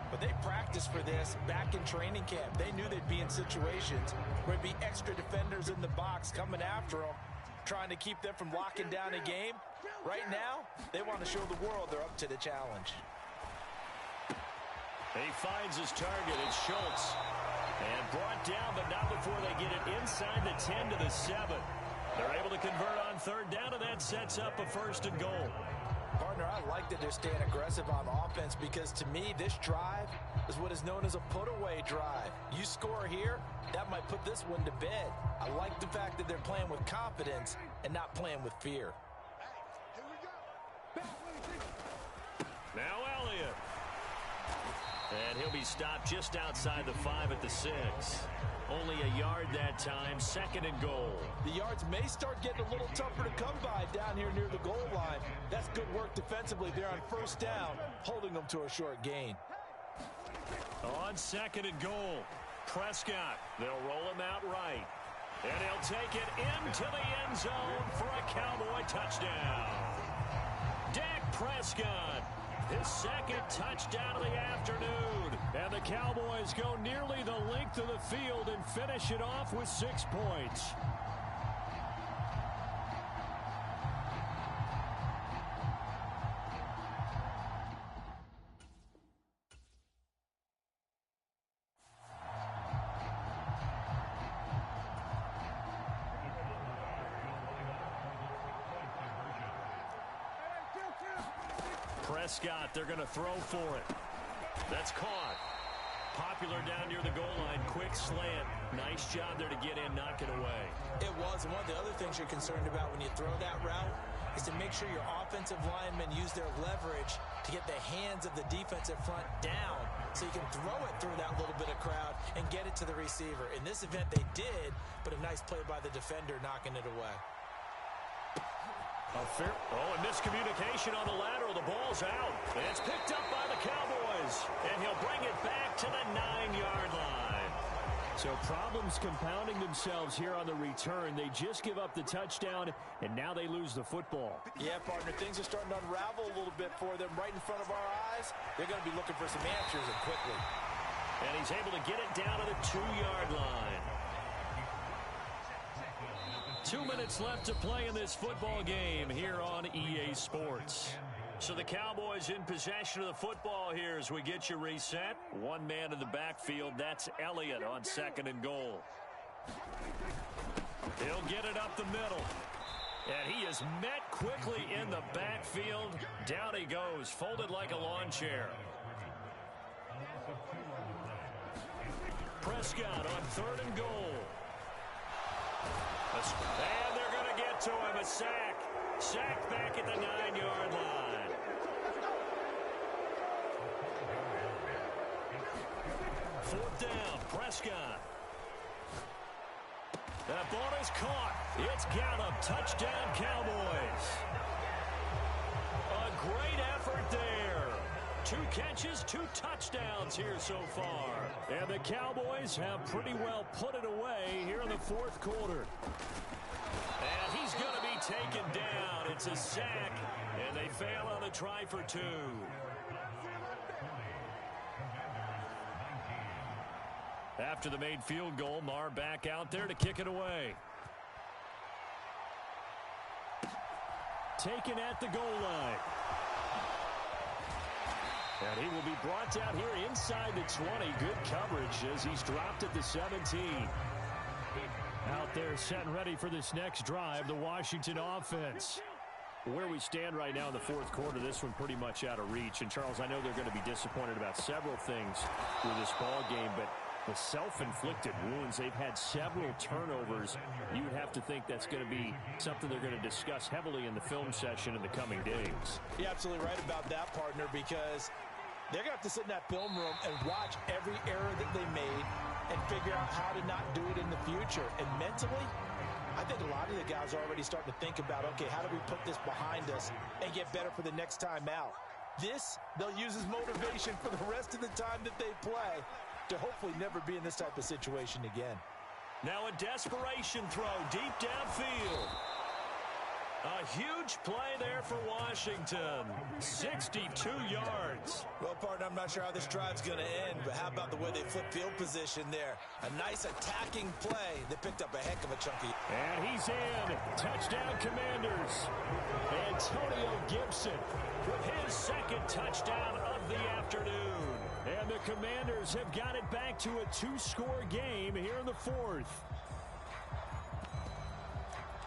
but they practiced for this back in training camp. They knew they'd be in situations where there'd be extra defenders in the box coming after them, trying to keep them from locking down a game. Right now, they want to show the world they're up to the challenge. He finds his target. It's Schultz. And brought down, but not before they get it inside the 10 to the 7. They're able to convert on third down, and that sets up a 1st and goal. Partner, I like that they're staying aggressive on offense because, to me, this drive is what is known as a put-away drive. You score here, that might put this one to bed. I like the fact that they're playing with confidence and not playing with fear. Now Elliott. And he'll be stopped just outside the 5 at the 6. Only a yard that time, 2nd and goal. The yards may start getting a little tougher to come by down here near the goal line. That's good work defensively there on 1st down, holding them to a short gain. On 2nd and goal, Prescott. They'll roll him out right. And he'll take it into the end zone for a Cowboy touchdown. Dak Prescott, his 2nd touchdown of the afternoon. And the Cowboys go nearly the length of the field and finish it off with 6 points. Prescott, they're going to throw for it. That's caught. Popular down near the goal line. Quick slant. Nice job there to get in, knock it away. It was. And one of the other things you're concerned about when you throw that route is to make sure your offensive linemen use their leverage to get the hands of the defensive front down so you can throw it through that little bit of crowd and get it to the receiver. In this event, they did, but a nice play by the defender knocking it away. And miscommunication on the lateral. The ball's out. And it's picked up by the Cowboys. And he'll bring it back to the 9-yard line. So problems compounding themselves here on the return. They just give up the touchdown, and now they lose the football. Yeah, partner, things are starting to unravel a little bit for them right in front of our eyes. They're going to be looking for some answers, and quickly. And he's able to get it down to the 2-yard line. 2 minutes left to play in this football game here on EA Sports. So the Cowboys in possession of the football here as we get you reset. One man in the backfield, that's Elliott on 2nd and goal. He'll get it up the middle. And he is met quickly in the backfield. Down he goes, folded like a lawn chair. Prescott on 3rd and goal. And they're going to get to him. A sack. Sack back at the 9-yard line. Fourth down. Prescott. That ball is caught. It's Gallup. Touchdown, Cowboys. A great effort there. 2 catches, 2 touchdowns here so far. And the Cowboys have pretty well put it away here in the 4th quarter. And he's going to be taken down. It's a sack, and they fail on the try for 2. After the made field goal, Marr back out there to kick it away. Taken at the goal line. And he will be brought down here inside the 20. Good coverage as he's dropped at the 17. Out there set and ready for this next drive, the Washington offense. Where we stand right now in the 4th quarter, this one pretty much out of reach. And, Charles, I know they're going to be disappointed about several things with this ball game, but the self-inflicted wounds, they've had several turnovers. You would have to think that's going to be something they're going to discuss heavily in the film session in the coming days. You're absolutely right about that, partner, because They're going to have to sit in that film room and watch every error that they made and figure out how to not do it in the future. And mentally, I think a lot of the guys are already starting to think about, okay, how do we put this behind us and get better for the next time out? This, they'll use as motivation for the rest of the time that they play to hopefully never be in this type of situation again. Now a desperation throw deep downfield. A huge play there for Washington. 62 yards. Well, partner, I'm not sure how this drive's going to end, but how about the way they flip field position there? A nice attacking play. They picked up a heck of a chunky. And he's in. Touchdown, Commanders. Antonio Gibson with his second touchdown of the afternoon. And the Commanders have got it back to a 2-score game here in the fourth.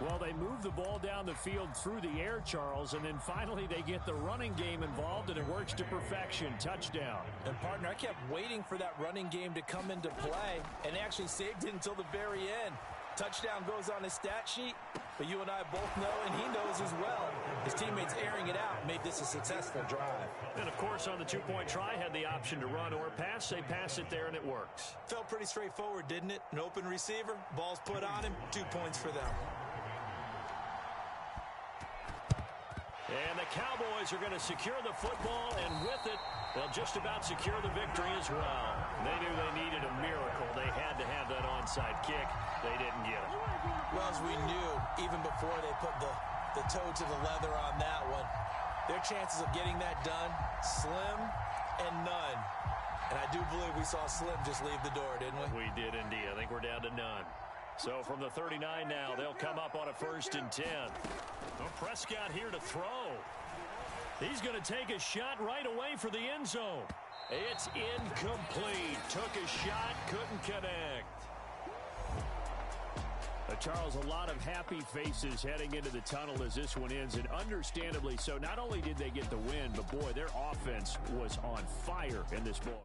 Well, they move the ball down the field through the air, Charles, and then finally they get the running game involved, and it works to perfection. Touchdown. And, partner, I kept waiting for that running game to come into play, and they actually saved it until the very end. Touchdown goes on his stat sheet, but you and I both know, and he knows as well, his teammates airing it out made this a successful drive. And, of course, on the two-point try, had the option to run or pass. They pass it there, and it works. Felt pretty straightforward, didn't it? An open receiver, ball's put on him, 2 points for them. And the Cowboys are going to secure the football, and with it, they'll just about secure the victory as well. They knew they needed a miracle. They had to have that onside kick. They didn't get it. Well, as we knew, even before they put the toe to the leather on that one, their chances of getting that done, slim and none. And I do believe we saw Slim just leave the door, didn't we? We did indeed. I think we're down to none. So from the 39 now, they'll come up on a 1st and 10. Well, Prescott here to throw. He's going to take a shot right away for the end zone. It's incomplete. Took a shot, couldn't connect. Charles, a lot of happy faces heading into the tunnel as this one ends, and understandably so. Not only did they get the win, but boy, their offense was on fire in this ball.